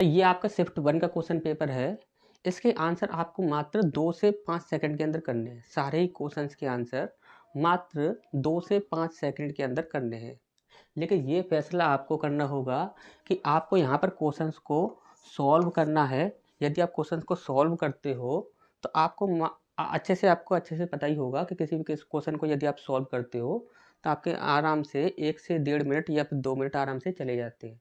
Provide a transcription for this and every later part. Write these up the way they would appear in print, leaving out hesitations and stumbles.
ये आपका शिफ्ट 1 का क्वेश्चन पेपर है। इसके आंसर आपको मात्र 2 से 5 सेकंड के अंदर करने हैं। सारे ही क्वेश्चंस के आंसर मात्र 2 से 5 सेकंड के अंदर करने हैं। लेकिन ये फैसला आपको करना होगा कि आपको यहाँ पर क्वेश्चंस को सॉल्व करना है। यदि आप क्वेश्चंस को सॉल्व करते हो तो आपको अच्छे से पता ही होगा कि किसी भी क्वेश्चन को यदि आप सॉल्व करते हो तो आपके आराम से 1 से 1.5 मिनट या फिर 2 मिनट आराम से चले जाते हैं।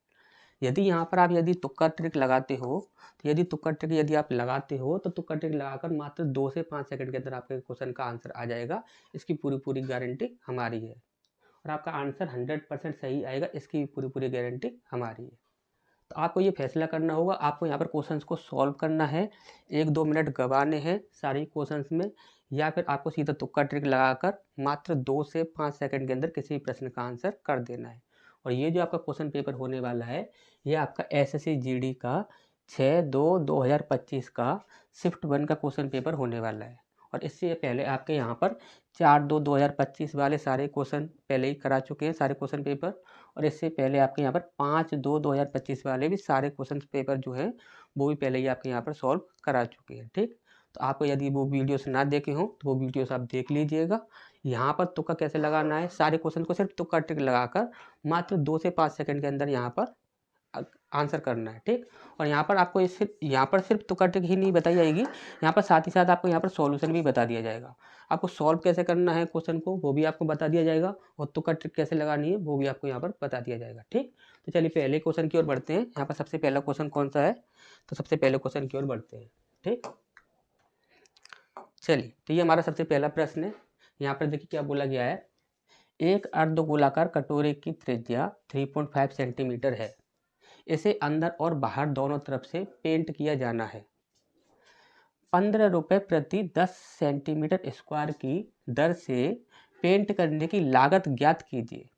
यदि यहाँ पर आप यदि तुक्का ट्रिक लगाते हो तो यदि आप लगाते हो तो तुक्का ट्रिक लगाकर मात्र 2 से 5 सेकंड के अंदर आपके क्वेश्चन का आंसर आ जाएगा। इसकी पूरी गारंटी हमारी है और आपका आंसर 100% सही आएगा। इसकी पूरी गारंटी हमारी है। तो आपको ये फैसला करना होगा, आपको यहाँ पर क्वेश्चंस को सॉल्व करना है, 1-2 मिनट गंवाने हैं सारे क्वेश्चंस में, या फिर आपको सीधा तुक्का ट्रिक लगाकर मात्र 2 से 5 सेकंड के अंदर किसी भी प्रश्न का आंसर कर देना है। और ये जो आपका क्वेश्चन पेपर होने वाला है, ये आपका एसएससी जीडी का 6/2/2025 का शिफ्ट 1 का क्वेश्चन पेपर होने वाला है। और इससे पहले आपके यहाँ पर 4/2/2025 वाले सारे क्वेश्चन पहले ही करा चुके हैं, सारे क्वेश्चन पेपर। और इससे पहले आपके यहाँ पर 5/2/2025 वाले भी सारे क्वेश्चन पेपर जो हैं वो भी पहले ही आपके यहाँ पर सॉल्व करा चुके हैं। ठीक, तो आपको यदि वो वीडियोस ना देखे हों तो वो वीडियोस आप देख लीजिएगा। यहाँ पर तुक्का कैसे लगाना है, सारे क्वेश्चन को सिर्फ तुक्का ट्रिक लगाकर मात्र 2 से 5 सेकंड के अंदर यहाँ पर आंसर करना है। ठीक, और यहाँ पर सिर्फ तुक्का ट्रिक ही नहीं बताई जाएगी, यहाँ पर साथ ही साथ आपको यहाँ पर सॉल्यूशन भी बता दिया जाएगा। आपको सॉल्व कैसे करना है क्वेश्चन को वो भी आपको बता दिया जाएगा, और तुक्का ट्रिक कैसे लगानी है वो भी आपको यहाँ पर बता दिया जाएगा। ठीक, तो चलिए पहले क्वेश्चन की ओर बढ़ते हैं। यहाँ पर सबसे पहला क्वेश्चन कौन सा है, तो सबसे पहले क्वेश्चन की ओर बढ़ते हैं। ठीक, चलिए, तो ये हमारा सबसे पहला प्रश्न है। यहाँ पर देखिए क्या बोला गया है। एक अर्धगोलाकार कटोरे की त्रिज्या 3.5 सेंटीमीटर है। इसे अंदर और बाहर दोनों तरफ से पेंट किया जाना है। 15 रुपये प्रति 10 सेंटीमीटर स्क्वायर की दर से पेंट करने की लागत ज्ञात कीजिए।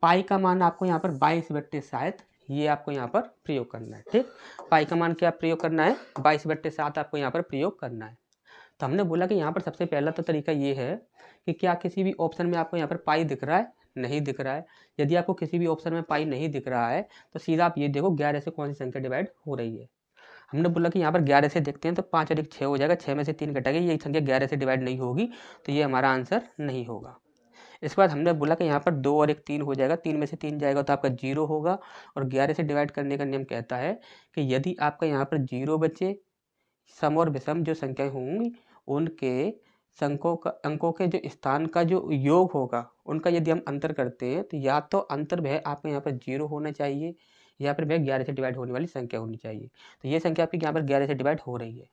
पाई का मान आपको यहाँ पर 22/7 ये आपको यहाँ पर प्रयोग करना है। ठीक, पाई का मान क्या प्रयोग करना है, 22/7 आपको यहाँ पर प्रयोग करना है। तो हमने बोला कि यहाँ पर सबसे पहला तो तरीका ये है कि क्या किसी भी ऑप्शन में आपको यहाँ पर पाई दिख रहा है, नहीं दिख रहा है। यदि आपको किसी भी ऑप्शन में पाई नहीं दिख रहा है तो सीधा आप ये देखो 11 से कौन सी संख्या डिवाइड हो रही है। हमने बोला कि यहाँ पर 11 से देखते हैं तो 5 अधिक 6 हो जाएगा, 6 में से 3 घटेगा, ये संख्या 11 से डिवाइड नहीं होगी, तो ये हमारा आंसर नहीं होगा। इसके बाद हमने बोला कि यहाँ पर 2 और 1 3 हो जाएगा, 3 में से 3 जाएगा तो आपका 0 होगा। और 11 से डिवाइड करने का नियम कहता है कि यदि आपका यहाँ पर 0 बचे, सम और विषम जो संख्याएं होंगी उनके अंकों के जो स्थान का जो योग होगा उनका यदि हम अंतर करते हैं तो या तो अंतर वह आपके यहाँ पर 0 होना चाहिए या फिर वह 11 से डिवाइड होने वाली संख्या होनी चाहिए। तो ये संख्या आपकी यहाँ पर 11 से डिवाइड हो रही है।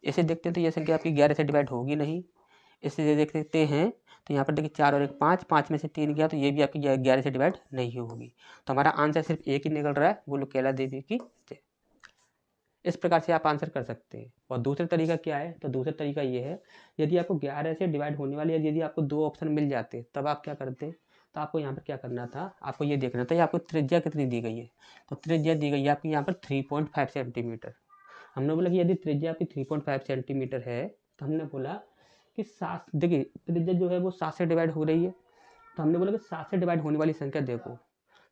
इसे देखते हैं तो ये संख्या आपकी 11 से डिवाइड होगी नहीं। इसे देख सकते हैं तो यहाँ पर देखिए 4 और 1 5, 5 में से 3 गया तो ये भी आपकी 11 से डिवाइड नहीं होगी। तो हमारा आंसर सिर्फ एक ही निकल रहा है, वो लोग कैला देवी की। इस प्रकार से आप आंसर कर सकते हैं। और दूसरा तरीका क्या है, तो दूसरा तरीका ये है, यदि आपको 11 से डिवाइड होने वाली यदि आपको 2 ऑप्शन मिल जाते तब आप क्या करते। तो आपको यहाँ पर क्या करना था, आपको ये देखना था आपको त्रिज्या कितनी दी गई है। तो त्रिज्या दी गई है आपकी यहाँ पर 3.5 सेंटीमीटर। हमने बोला कि यदि त्रिज्या आपकी 3.5 सेंटीमीटर है तो हमने बोला कि 7, देखिए त्रिज्या जो है वो 7 से डिवाइड हो रही है। तो हमने बोला कि 7 से डिवाइड होने वाली संख्या देखो,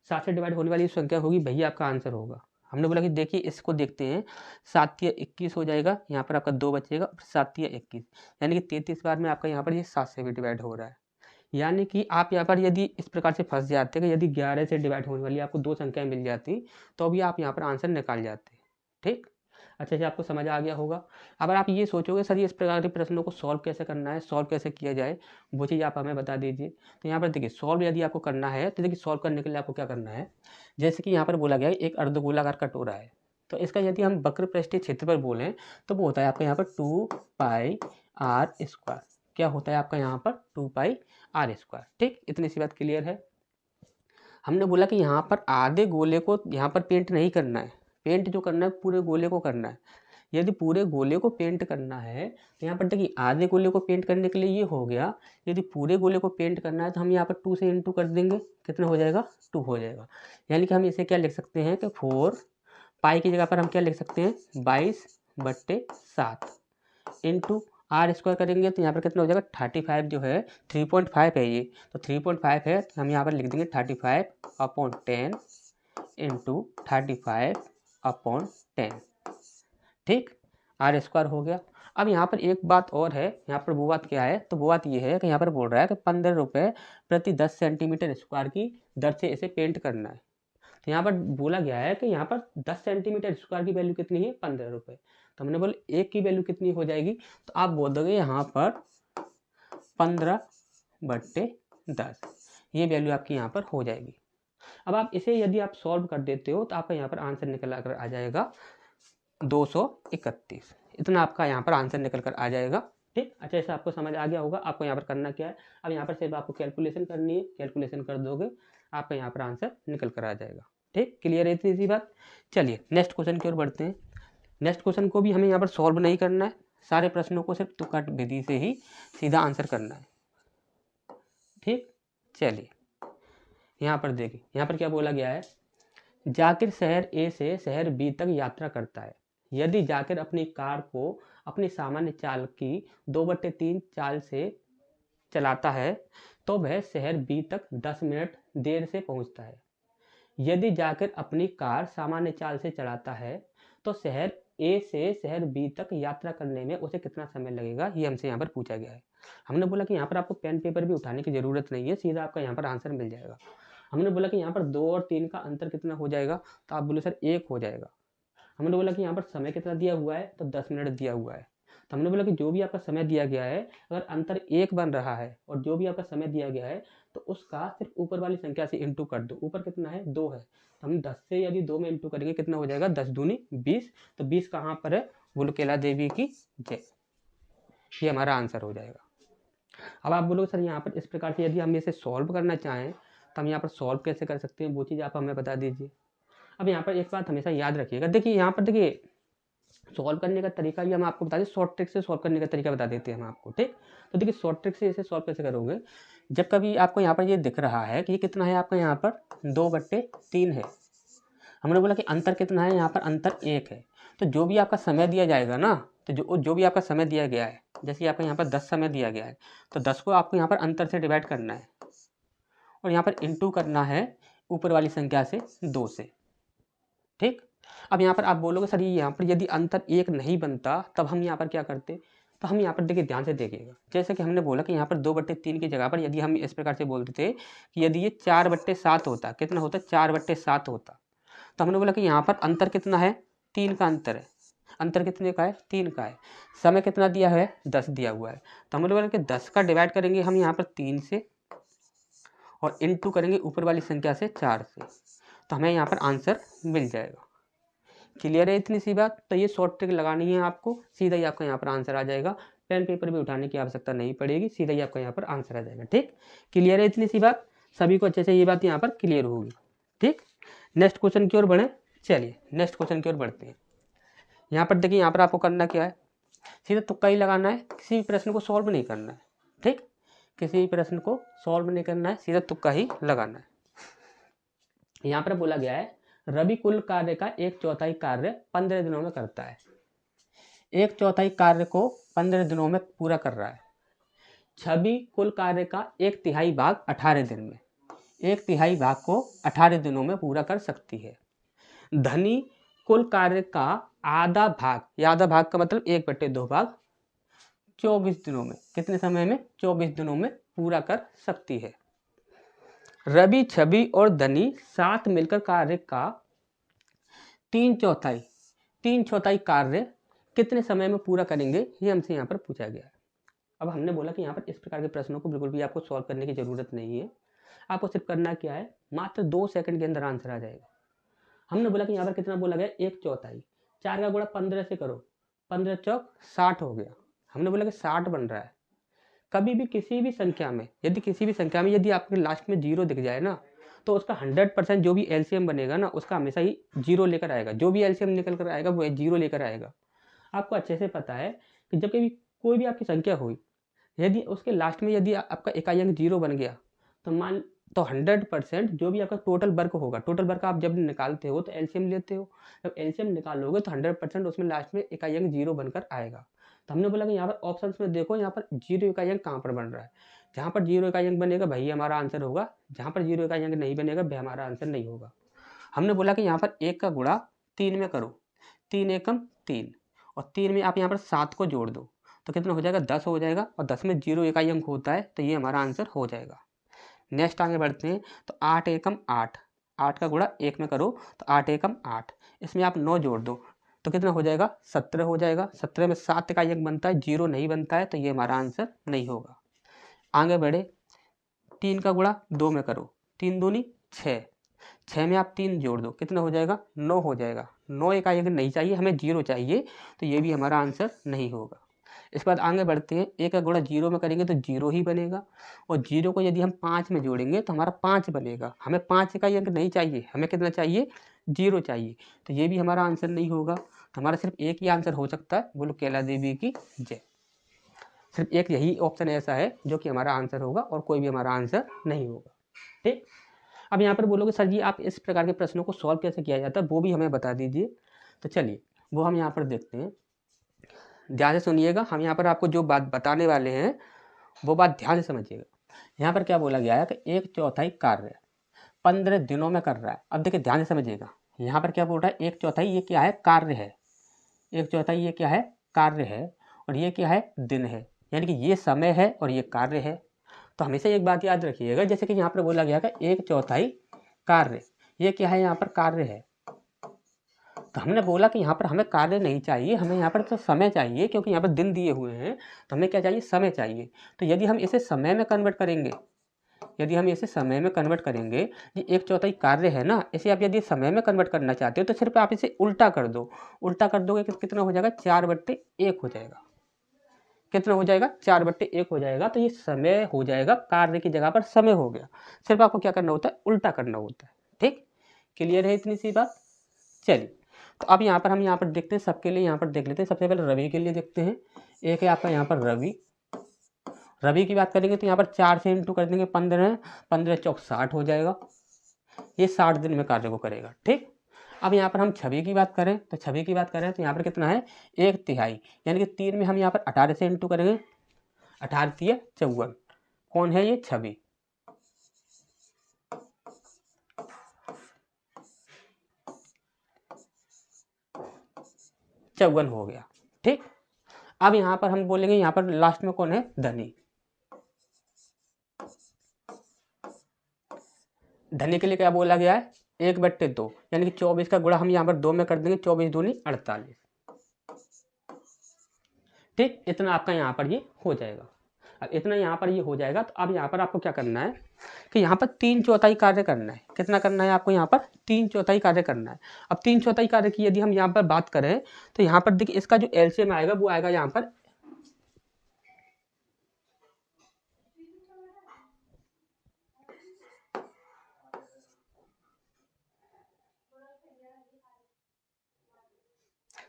7 से डिवाइड होने वाली संख्या होगी भैया आपका आंसर होगा। हमने बोला कि देखिए इसको देखते हैं, 7 या 21 हो जाएगा, यहाँ पर आपका 2 बचेगा, 7 या 21 यानी कि 33 बार में आपका यहाँ पर ये 7 से भी डिवाइड हो रहा है। यानी कि आप यहाँ पर यदि इस प्रकार से फंस जाते कि यदि 11 से डिवाइड होने वाली आपको 2 संख्याएं मिल जाती तो भी आप यहाँ पर आंसर निकाल जाते। ठीक, अच्छे से आपको समझ आ गया होगा। अगर आप ये सोचोगे सर ये इस प्रकार के प्रश्नों को सॉल्व कैसे करना है, सॉल्व कैसे किया जाए, वो चीज़ आप हमें बता दीजिए। तो यहाँ पर देखिए सॉल्व यदि आपको करना है तो देखिए सॉल्व करने के लिए आपको क्या करना है, जैसे कि यहाँ पर बोला गया है एक अर्धगोलाकार कटोरा है, तो इसका यदि हम वक्र पृष्ठीय क्षेत्रफल बोलें तो वो होता है आपका यहाँ पर 2πr²। क्या होता है आपका यहाँ पर 2πr²। ठीक, इतनी सी बात क्लियर है। हमने बोला कि यहाँ पर आधे गोले को यहाँ पर पेंट नहीं करना है, पेंट जो करना है पूरे गोले को करना है। यदि पूरे गोले को पेंट करना है तो यहाँ पर देखिए आधे गोले को पेंट करने के लिए ये हो गया, यदि पूरे गोले को पेंट करना है तो हम यहाँ पर 2 से इंटू कर देंगे, कितना हो जाएगा 2 हो जाएगा। यानी कि हम इसे क्या लिख सकते हैं कि 4 पाई की जगह पर हम क्या लिख सकते हैं 22/7 इंटू r² करेंगे तो यहाँ पर कितना हो जाएगा 35 जो है 3.5 है ये, तो 3.5 है तो हम यहाँ पर लिख देंगे 35/10 इंटू 35 अपॉन 10, ठीक, आर स्क्वायर हो गया। अब यहाँ पर एक बात और है, यहाँ पर वो बात क्या है, तो वो बात ये है कि यहाँ पर बोल रहा है कि 15 रुपये प्रति 10 सेंटीमीटर स्क्वायर की दर से इसे पेंट करना है। तो यहाँ पर बोला गया है कि यहाँ पर 10 सेंटीमीटर स्क्वायर की वैल्यू कितनी है, 15 रुपये। तो हमने बोला एक की वैल्यू कितनी हो जाएगी, तो आप बोल दोगे यहाँ पर 15/10, ये वैल्यू आपकी यहाँ पर हो जाएगी। अब आप इसे यदि आप सॉल्व कर देते हो तो आपका यहाँ पर आंसर निकल कर आ जाएगा 231। इतना आपका यहाँ पर आंसर निकल कर आ जाएगा, ठीक। अच्छा, ऐसा आपको समझ आ गया होगा। आपको यहाँ पर करना क्या है, अब यहाँ पर सिर्फ आपको कैलकुलेशन करनी है, कैलकुलेशन कर दोगे आपका यहाँ पर आंसर निकल कर आ जाएगा, ठीक। क्लियर है इतनी सी बात। चलिए नेक्स्ट क्वेश्चन की ओर बढ़ते हैं। नेक्स्ट क्वेश्चन को भी हमें यहाँ पर सॉल्व नहीं करना है, सारे प्रश्नों को सिर्फ तुक्का विधि से ही सीधा आंसर करना है, ठीक। चलिए यहाँ पर देखिए, यहाँ पर क्या बोला गया है, जाकिर शहर ए से शहर बी तक यात्रा करता है। यदि जाकिर अपनी कार को अपनी सामान्य चाल की 2/3 चाल से चलाता है तो वह शहर बी तक 10 मिनट देर से पहुंचता है। यदि जाकिर अपनी कार सामान्य चाल से चलाता है तो शहर ए से शहर बी तक यात्रा करने में उसे कितना समय लगेगा, ये हमसे यहाँ पर पूछा गया है। हमने बोला कि यहाँ पर आपको पेन पेपर भी उठाने की ज़रूरत नहीं है, सीधा आपका यहाँ पर आंसर मिल जाएगा। हमने बोला कि यहाँ पर 2 और 3 का अंतर कितना हो जाएगा, तो आप बोले सर 1 हो जाएगा। हमने बोला कि यहाँ पर समय कितना दिया हुआ है, तो 10 मिनट दिया हुआ है। तो हमने बोला कि जो भी आपका समय दिया गया है, अगर अंतर 1 बन रहा है और जो भी आपका समय दिया गया है तो उसका सिर्फ ऊपर वाली संख्या से इंटू कर दो। ऊपर कितना है, 2 है, तो हम 10 से यदि 2 में इंटू करेंगे कितना हो जाएगा, 10 दूनी 20। तो 20 कहाँ पर है, बुलकेला देवी की जय, ये हमारा आंसर हो जाएगा। अब आप बोलोगे सर यहाँ पर इस प्रकार से यदि हम इसे सॉल्व करना चाहें तो हम यहाँ पर सॉल्व कैसे कर सकते हैं, वो चीज़ आप हमें बता दीजिए। अब यहाँ पर एक बात हमेशा याद रखिएगा, देखिए यहाँ पर देखिए सॉल्व करने का तरीका भी हम आपको बता दें, शॉर्ट ट्रिक से सॉल्व करने का तरीका बता देते हैं हम आपको, ठीक। तो देखिए शॉर्ट ट्रिक से इसे सॉल्व कैसे करोगे, जब कभी आपको यहाँ पर ये दिख रहा है कि ये कितना है आपका यहाँ पर 2/3 है, हमने बोला कि अंतर कितना है, यहाँ पर अंतर 1 है। तो जो भी आपका समय दिया जाएगा ना, तो जो भी आपका समय दिया गया है, जैसे आपका यहाँ पर 10 समय दिया गया है, तो 10 को आपको यहाँ पर अंतर से डिवाइड करना है और यहाँ पर इंटू करना है ऊपर वाली संख्या से 2 से, ठीक। अब यहाँ पर आप बोलोगे सर यहाँ पर यदि अंतर 1 नहीं बनता तब हम यहाँ पर क्या करते, तो हम यहाँ पर देखिए ध्यान से देखिएगा, जैसे कि हमने बोला कि यहाँ पर 2/3 की जगह पर यदि हम इस प्रकार से बोलते थे कि यदि ये 4/7 होता, कितना होता, 4/7 होता, तो हमने बोला कि यहाँ पर अंतर कितना है, 3 का अंतर है। अंतर कितने का है, 3 का है। समय कितना दिया है, 10 दिया हुआ है। तो हमने बोला कि 10 का डिवाइड करेंगे हम यहाँ पर 3 से और इनटू करेंगे ऊपर वाली संख्या से 4 से, तो हमें यहाँ पर आंसर मिल जाएगा। क्लियर है इतनी सी बात। तो ये शॉर्ट ट्रिक लगानी है आपको, सीधा ही आपका यहाँ पर आंसर आ जाएगा, पेन पेपर भी उठाने की आवश्यकता नहीं पड़ेगी, सीधा ही आपका यहाँ पर आंसर आ जाएगा, ठीक। क्लियर है इतनी सी बात, सभी को अच्छे से ये बात यहाँ पर क्लियर होगी, ठीक। नेक्स्ट क्वेश्चन की ओर बढ़े। चलिए नेक्स्ट क्वेश्चन की ओर बढ़ते हैं। यहाँ पर देखिए, यहाँ पर आपको करना क्या है, सीधा तुक्का ही लगाना है, किसी भी प्रश्न को सॉल्व नहीं करना है, ठीक। किसी भी प्रश्न को सॉल्व नहीं करना है, सीधा तुक्का ही लगाना है। यहाँ पर बोला गया है रवि कुल कार्य का 1/4 कार्य 15 दिनों में करता है। 1/4 कार्य को 15 दिनों में पूरा कर रहा है। छवि कुल कार्य का 1/3 भाग 18 दिन में, 1/3 भाग को 18 दिनों में पूरा कर सकती है। धनी कुल कार्य का आधा भाग, या आधा भाग का मतलब 1/2 भाग 24 दिनों में, कितने समय में, 24 दिनों में पूरा कर सकती है। रवि, छवि और धनी साथ मिलकर कार्य का 3/4 कार्य कितने समय में पूरा करेंगे, ये हमसे यहाँ पर पूछा गया है। अब हमने बोला कि यहाँ पर इस प्रकार के प्रश्नों को बिल्कुल भी आपको सॉल्व करने की जरूरत नहीं है, आपको सिर्फ करना क्या है, मात्र 2 सेकंड के अंदर आंसर आ जाएगा। हमने बोला कि यहाँ पर कितना बोला गया, 1/4, 4 का गुणा 15 से करो, 15 चौक 60 हो गया। हमने बोला कि 60 बन रहा है। कभी भी किसी भी संख्या में, यदि आपके लास्ट में 0 दिख जाए ना, तो उसका 100% जो भी एलसीएम बनेगा ना, उसका हमेशा ही 0 लेकर आएगा। जो भी एलसीएम निकल कर आएगा वो 0 लेकर आएगा। आपको अच्छे से पता है कि जब कभी कोई भी आपकी संख्या हुई, यदि उसके लास्ट में यदि आपका इकाई अंक 0 बन गया, तो 100% जो भी आपका टोटल वर्क होगा, टोटल वर्क आप जब निकालते हो तो एलसीएम लेते हो, जब एलसीएम निकालोगे तो 100% उसमें लास्ट में इकाई अंक 0 बनकर आएगा। तो हमने बोला कि यहाँ पर ऑप्शंस में देखो, यहाँ पर 0 इकाई अंक कहाँ पर बन रहा है। जहाँ पर 0 इकाई अंक बनेगा वही हमारा आंसर होगा, जहाँ पर 0 इकाई अंक नहीं बनेगा वह हमारा आंसर नहीं होगा। हमने बोला कि यहाँ पर 1 का गुणा 3 में करो, 3 एकम 3 और 3 में आप यहाँ पर 7 को जोड़ दो तो कितना हो जाएगा, 10 हो जाएगा और 10 में 0 इकाई अंक होता है तो ये हमारा आंसर हो जाएगा। नेक्स्ट आगे बढ़ते हैं तो 8 एकम 8, 8 का गुणा 1 में करो तो 8 एकम 8, इसमें आप 9 जोड़ दो तो कितना हो जाएगा, 17 हो जाएगा। 17 में 7 इकाई अंक बनता है, 0 नहीं बनता है तो ये हमारा आंसर नहीं होगा। आगे बढ़े, 3 का गुणा 2 में करो, 3 दूनी 6, 6 में आप 3 जोड़ दो कितना हो जाएगा, 9 हो जाएगा। 9 इकाई अंक नहीं चाहिए, हमें 0 चाहिए तो ये भी हमारा आंसर नहीं होगा। इसके बाद आगे बढ़ते हैं, 1 का गुणा 0 में करेंगे तो 0 ही बनेगा और 0 को यदि हम 5 में जोड़ेंगे तो हमारा 5 बनेगा। हमें 5 इकाई अंक नहीं चाहिए, हमें कितना चाहिए, 0 चाहिए तो ये भी हमारा आंसर नहीं होगा। तो हमारा सिर्फ एक ही आंसर हो सकता है, बोलो कैला देवी की जय। सिर्फ एक यही ऑप्शन ऐसा है जो कि हमारा आंसर होगा और कोई भी हमारा आंसर नहीं होगा। ठीक, अब यहाँ पर बोलोगे सर जी आप इस प्रकार के प्रश्नों को सॉल्व कैसे किया जाता है वो भी हमें बता दीजिए। तो चलिए वो हम यहाँ पर देखते हैं, ध्यान से सुनिएगा। हम यहाँ पर आपको जो बात बताने वाले हैं वो बात ध्यान से समझिएगा। यहाँ पर क्या बोला गया है कि 1/4 कार्य 15 दिनों में कर रहा है। अब देखिए ध्यान से समझिएगा, यहाँ पर क्या बोल रहा है, 1/4 ये क्या है, कार्य है। 1/4 ये क्या है, कार्य है और ये क्या है, दिन है। यानी कि ये समय है और ये कार्य है। तो हमेशा एक बात याद रखिएगा, जैसे कि यहाँ पर बोला गया कि 1/4 कार्य, ये क्या है, यहाँ पर कार्य है। तो हमने बोला कि यहाँ पर हमें कार्य नहीं चाहिए, हमें यहाँ पर तो समय चाहिए, क्योंकि यहाँ पर दिन दिए हुए हैं तो हमें क्या चाहिए, समय चाहिए। तो यदि हम इसे समय में कन्वर्ट करेंगे, यदि हम इसे समय में कन्वर्ट करेंगे, ये 1/4 कार्य है ना, इसे आप यदि समय में कन्वर्ट करना चाहते हो तो सिर्फ आप इसे उल्टा कर दो। उल्टा कर दोगे कितना हो जाएगा, 4/1 हो जाएगा। कितना हो जाएगा, 4/1 हो जाएगा। तो ये समय हो जाएगा, कार्य की जगह पर समय हो गया। सिर्फ आपको क्या करना होता है, उल्टा करना होता है। ठीक, क्लियर है इतनी सी बात। चलिए तो अब यहाँ पर हम यहाँ पर देखते हैं, सबके लिए यहाँ पर देख लेते हैं। सबसे पहले रवि के लिए देखते हैं। एक है आपका यहाँ पर रवि, रवि की बात करेंगे तो यहाँ पर 4 से इंटू कर देंगे 15, 15 चौक 60 हो जाएगा। ये 60 दिन में कार्य को करेगा। ठीक, अब यहाँ पर हम छवि की बात करें तो छवि की बात करें तो यहाँ पर कितना है, 1/3 यानी कि 3 में हम यहाँ पर 18 से इंटू करेंगे, 18 × 54। कौन है ये, छवि। चौवन हो गया। ठीक, अब यहाँ पर हम बोलेंगे, यहाँ पर लास्ट में कौन है, धनी। धनी के लिए क्या बोला गया है, 1/2 यानी कि 24 का गुणा हम यहाँ पर 2 में कर देंगे, 24 दूनी 48। ठीक, इतना आपका यहाँ पर ये हो जाएगा। अब इतना यहाँ पर ये हो जाएगा तो अब यहाँ पर आपको क्या करना है कि यहाँ पर 3/4 कार्य करना है। कितना करना है आपको, यहाँ पर 3/4 कार्य करना है। अब 3/4 कार्य की यदि हम यहाँ पर बात करें तो यहाँ पर देखिए इसका जो एलसीएम आएगा वो आएगा यहाँ पर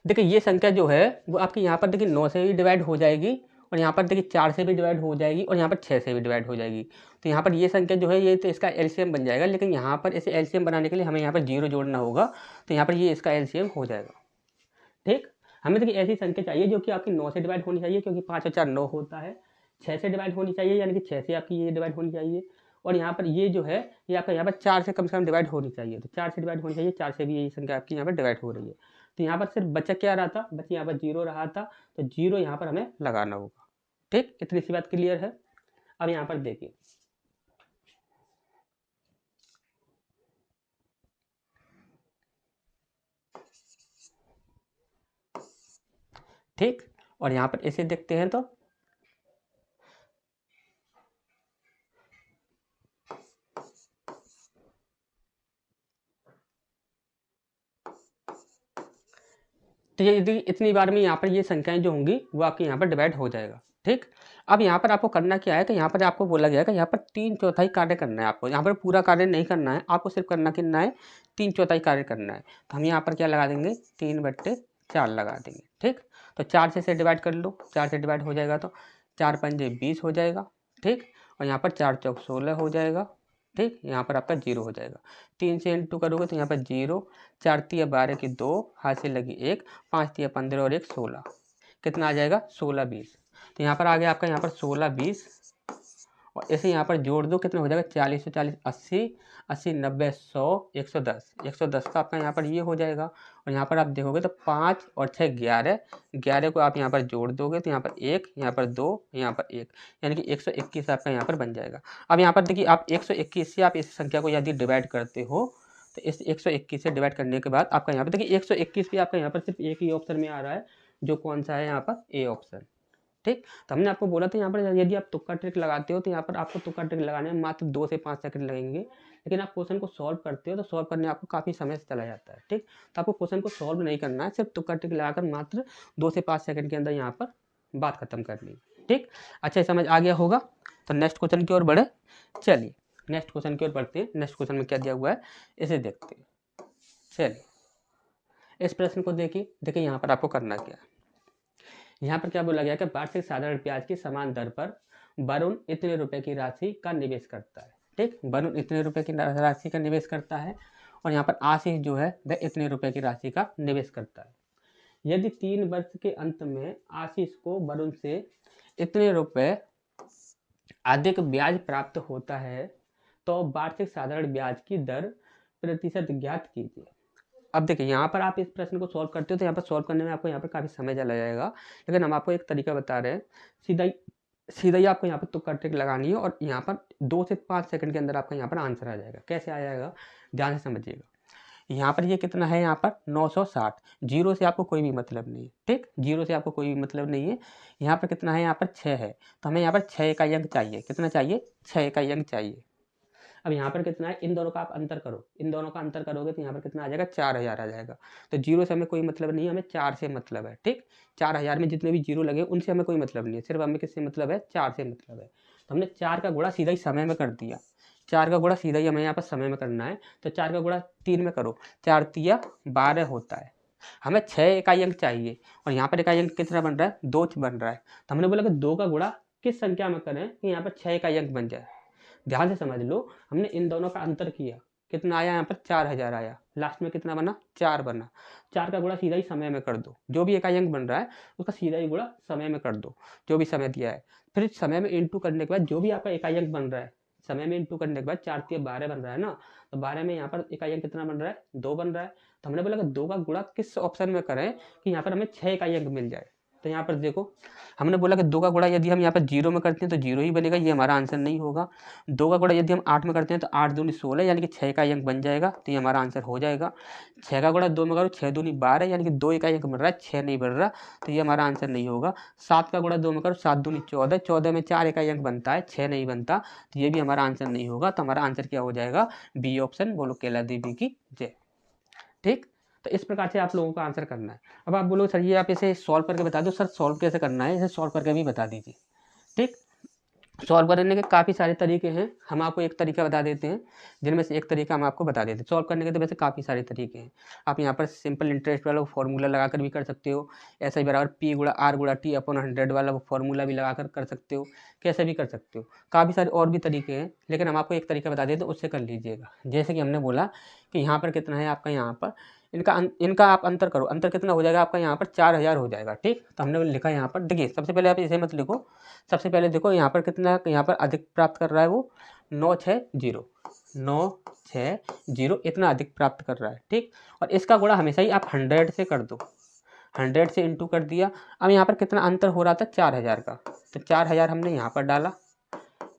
देखिए, ये संख्या जो है वो आपकी यहाँ पर देखिए 9 से भी डिवाइड हो जाएगी और यहाँ पर देखिए 4 से भी डिवाइड हो जाएगी और यहाँ पर 6 से भी डिवाइड हो जाएगी। तो यहाँ पर ये संख्या जो है ये तो इसका एलसीएम बन जाएगा, लेकिन यहाँ पर इसे एलसीएम बनाने के लिए हमें यहाँ पर 0 जोड़ना होगा। तो यहाँ पर ये इसका एलसीएम हो जाएगा। ठीक, हमें देखिए ऐसी संख्या चाहिए जो कि आपकी 9 से डिवाइड होनी चाहिए, क्योंकि 5 और 4 9 होता है। 6 से डिवाइड होनी चाहिए, यानी कि 6 से आपकी ये डिवाइड होनी चाहिए। और यहाँ पर ये जो है ये आपका यहाँ पर 4 से कम डिवाइड होनी चाहिए। तो 4 से डिवाइड होनी चाहिए, 4 से भी यही संख्या आपकी यहाँ पर डिवाइड हो रही है। तो यहाँ पर सिर्फ बचा क्या रहा था, बच्चे यहाँ पर 0 रहा था, तो 0 यहाँ पर हमें लगाना होगा। ठीक, इतनी सी बात क्लियर है। अब यहाँ पर देखिए, ठीक, और यहाँ पर इसे देखते हैं तो ये यदि इतनी बार में यहाँ पर ये संख्याएं जो होंगी वो आपके यहाँ पर डिवाइड हो जाएगा। ठीक, अब यहाँ पर आपको करना क्या है कि यहाँ पर आपको बोला गया है कि यहाँ पर 3/4 कार्य करना है आपको। यहाँ पर पूरा कार्य नहीं करना है आपको, सिर्फ करना कितना है, 3/4 कार्य करना है। तो हम यहाँ पर क्या लगा देंगे, 3/4 लगा देंगे। ठीक, तो 4 से डिवाइड कर लो, 4 से डिवाइड हो जाएगा तो 4 पंजे 20 हो जाएगा। ठीक, और यहाँ पर 4 चौक 16 हो जाएगा। ठीक, यहाँ पर आपका 0 हो जाएगा। 3 से इंटू करोगे तो यहाँ पर 0, 4 × 12 की 2, हाथ से लगी 1, 5 × 15 और 1 16। कितना आ जाएगा, 16 20। तो यहाँ पर आ गया आपका यहाँ पर 16 20 और ऐसे यहाँ पर जोड़ दो, कितना हो जाएगा 40 से 40 80, 80 90 100 110, 110 का आपका यहाँ पर ये हो जाएगा। और यहाँ पर आप देखोगे तो 5 और 6 11, 11 को आप यहाँ पर जोड़ दोगे तो यहाँ पर 1, यहाँ पर 2, यहाँ पर 1, यानी कि 121 आपका यहाँ पर बन जाएगा। अब यहाँ पर देखिए आप 121 से आप इस संख्या को यदि डिवाइड करते हो तो इस 121 से डिवाइड करने के बाद आपका यहाँ पर देखिए 121 भी आपका यहाँ पर सिर्फ एक ही ऑप्शन में आ रहा है, जो कौन सा है यहाँ पर ए ऑप्शन। ठीक, तो हमने आपको बोला था यहाँ पर यदि आप तुक्का ट्रिक लगाते हो तो यहाँ पर आपको तुक्का ट्रिक लगाने में मात्र 2 से 5 सेकंड लगेंगे, लेकिन आप क्वेश्चन को सॉल्व करते हो तो सॉल्व करने आपको काफ़ी समय से चला जाता है। ठीक, तो आपको क्वेश्चन को सॉल्व नहीं करना है, सिर्फ तुक्का ट्रिक लगाकर मात्र 2 से 5 सेकंड के अंदर यहाँ पर बात खत्म करनी है। ठीक, अच्छा समझ आ गया होगा। तो नेक्स्ट क्वेश्चन की ओर बढ़े, चलिए नेक्स्ट क्वेश्चन की ओर बढ़ते हैं। नेक्स्ट क्वेश्चन में क्या दिया हुआ है इसे देखते हैं। चलिए इस प्रश्न को देखिए यहाँ पर आपको करना क्या है। यहाँ पर क्या बोला गया कि वार्षिक साधारण ब्याज की समान दर पर वरुण इतने रुपए की राशि का निवेश करता है। ठीक, वरुण इतने रुपए की राशि का निवेश करता है और यहाँ पर आशीष जो है वह इतने रुपए की राशि का निवेश करता है। यदि 3 वर्ष के अंत में आशीष को वरुण से इतने रुपए अधिक ब्याज प्राप्त होता है तो वार्षिक साधारण ब्याज की दर प्रतिशत ज्ञात कीजिए। अब देखिए यहाँ पर आप इस प्रश्न को सॉल्व करते हो तो यहाँ पर सॉल्व करने में आपको यहाँ पर काफ़ी समय चला जाएगा, लेकिन हम आपको एक तरीका बता रहे हैं। सीधा ही आपको यहाँ पर तुक्का ट्रिक लगानी है और यहाँ पर 2 से 5 सेकंड के अंदर आपका यहाँ पर आंसर आ जाएगा। कैसे आ जाएगा ध्यान से समझिएगा। यहाँ पर ये कितना है, यहाँ पर 960, जीरो से आपको कोई भी मतलब नहीं है। ठीक, जीरो से आपको कोई भी मतलब नहीं है। यहाँ पर कितना है, यहाँ पर 6 है, तो हमें यहाँ पर 6 इकाई अंक चाहिए। कितना चाहिए, 6 इकाई अंक चाहिए। अब यहाँ पर कितना है, इन दोनों का आप अंतर करो, इन दोनों का अंतर करोगे तो यहाँ पर कितना आ जाएगा, 4000 आ जाएगा। तो जीरो से हमें कोई मतलब नहीं है, हमें 4 से मतलब है। ठीक, 4000 में जितने भी जीरो लगे उनसे हमें कोई मतलब नहीं है, सिर्फ हमें किससे मतलब है, 4 से मतलब है। तो हमने 4 का गुणा सीधा ही समय में कर दिया, 4 का गुणा सीधा ही हमें यहाँ पर समय में करना है। तो 4 का गुणा 3 में करो, 4 तिया 12 होता है। हमें 6 इकाई अंक चाहिए और यहाँ पर इकाई अंक कितना बन रहा है, 2 बन रहा है। तो हमने बोला कि 2 का गुणा किस संख्या में करें कि यहाँ पर 6 इकाई अंक बन जाए। ध्यान से समझ लो, हमने इन दोनों का अंतर किया, कितना आया, यहाँ पर 4000 आया, लास्ट में कितना बना, 4 बना। 4 का गुणा सीधा ही समय में कर दो, जो भी इकाई अंक बन रहा है उसका सीधा ही गुणा समय में कर दो, जो भी समय दिया है। फिर समय में इंटू करने के बाद जो भी आपका इकाई अंक बन रहा है, समय में इंटू करने के बाद 4 तिया 12 बन रहा है ना, तो 12 में यहाँ पर इकाई अंक कितना बन रहा है, 2 बन रहा है। तो हमने बोला कि 2 का गुणा किस ऑप्शन में करें कि यहाँ पर हमें 6 इकाई अंक मिल जाए। तो यहाँ पर देखो हमने बोला कि 2 का गुणा यदि हम यहाँ पर 0 में करते हैं तो 0 ही बनेगा, ये हमारा आंसर नहीं होगा। 2 का गुणा यदि हम 8 में करते हैं तो 8 दूनी 16 यानी कि 6 का अंक बन जाएगा, तो ये हमारा आंसर हो जाएगा। 6 का गुणा 2 में करो, 6 दूनी 12 यानी कि 2 इकाई अंक बन रहा है, 6 नहीं बन रहा, तो ये हमारा आंसर नहीं होगा। 7 का गुणा 2 में करो, 7 दूनी 14, 14 में 4 इकाई अंक बनता है, 6 नहीं बनता, तो ये भी हमारा आंसर नहीं होगा। तो हमारा आंसर क्या हो जाएगा, बी ऑप्शन। बोलो केला देवी की जय। ठीक, तो इस प्रकार से आप लोगों को आंसर करना है। अब आप बोलो सर ये आप इसे सॉल्व करके बता दो, सर सॉल्व कैसे करना है, इसे सॉल्व करके भी बता दीजिए। ठीक, सॉल्व करने के काफ़ी सारे तरीके हैं, हम आपको एक तरीका बता देते हैं, जिनमें से एक तरीका हम आपको बता देते हैं। सॉल्व करने के तो वैसे काफ़ी सारे तरीके हैं। आप यहाँ पर सिंपल इंटरेस्ट वाला फॉर्मूला लगाकर भी कर सकते हो, ऐसा ही बराबर पी गुणा आर गुणा टी अपॉन 100 वाला फॉर्मूला भी लगाकर कर सकते हो, कैसे भी कर सकते हो। काफ़ी सारे और भी तरीके हैं, लेकिन हम आपको एक तरीका बता देते हैं, उससे कर लीजिएगा। जैसे कि हमने बोला कि यहाँ पर कितना है आपका, यहाँ पर इनका आप अंतर करो, अंतर कितना हो जाएगा आपका, यहाँ पर 4000 हो जाएगा। ठीक, तो हमने लिखा यहाँ पर, देखिए सबसे पहले आप इसे मत लिखो, सबसे पहले देखो यहाँ पर कितना, यहाँ पर अधिक प्राप्त कर रहा है वो 960 इतना अधिक प्राप्त कर रहा है। ठीक, और इसका गुणा हमेशा ही आप 100 से कर दो, 100 से इंटू कर दिया। अब यहाँ पर कितना अंतर हो रहा था, 4000 का, तो 4000 हमने यहाँ पर डाला,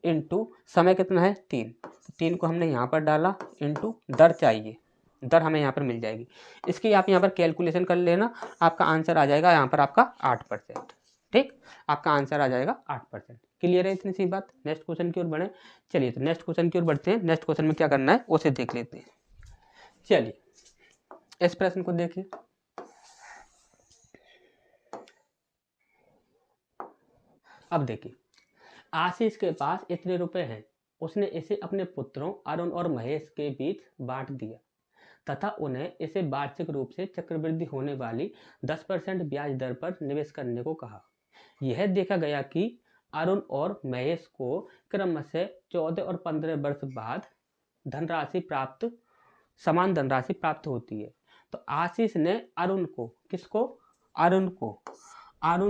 इंटू समय कितना है 3, 3 को हमने यहाँ पर डाला, इंटू दर चाहिए, दर हमें यहाँ पर मिल जाएगी। इसकी आप यहाँ पर कैलकुलेशन कर लेना, आपका आंसर आ जाएगा यहाँ पर आपका 8%। ठीक, आपका आंसर आ जाएगा 8%। क्लियर है इतनी सी बात। नेक्स्ट क्वेश्चन की ओर बढ़े, चलिए तो नेक्स्ट क्वेश्चन की ओर बढ़ते हैं। नेक्स्ट क्वेश्चन में क्या करना है उसे देख लेते हैं। चलिए इस प्रश्न को देखिए, अब देखिए आशीष के पास इतने रुपए हैं, उसने इसे अपने पुत्रों अरुण और महेश के बीच बांट दिया तथा उन्हें इसे वार्षिक रूप से चक्रवृद्धि होने वाली 10% ब्याज दर पर निवेश करने को कहा। यह देखा गया कि अरुण और महेश को क्रमशः 14 और 15 वर्ष बाद समान धनराशि प्राप्त होती है। तो आशीष ने अरुण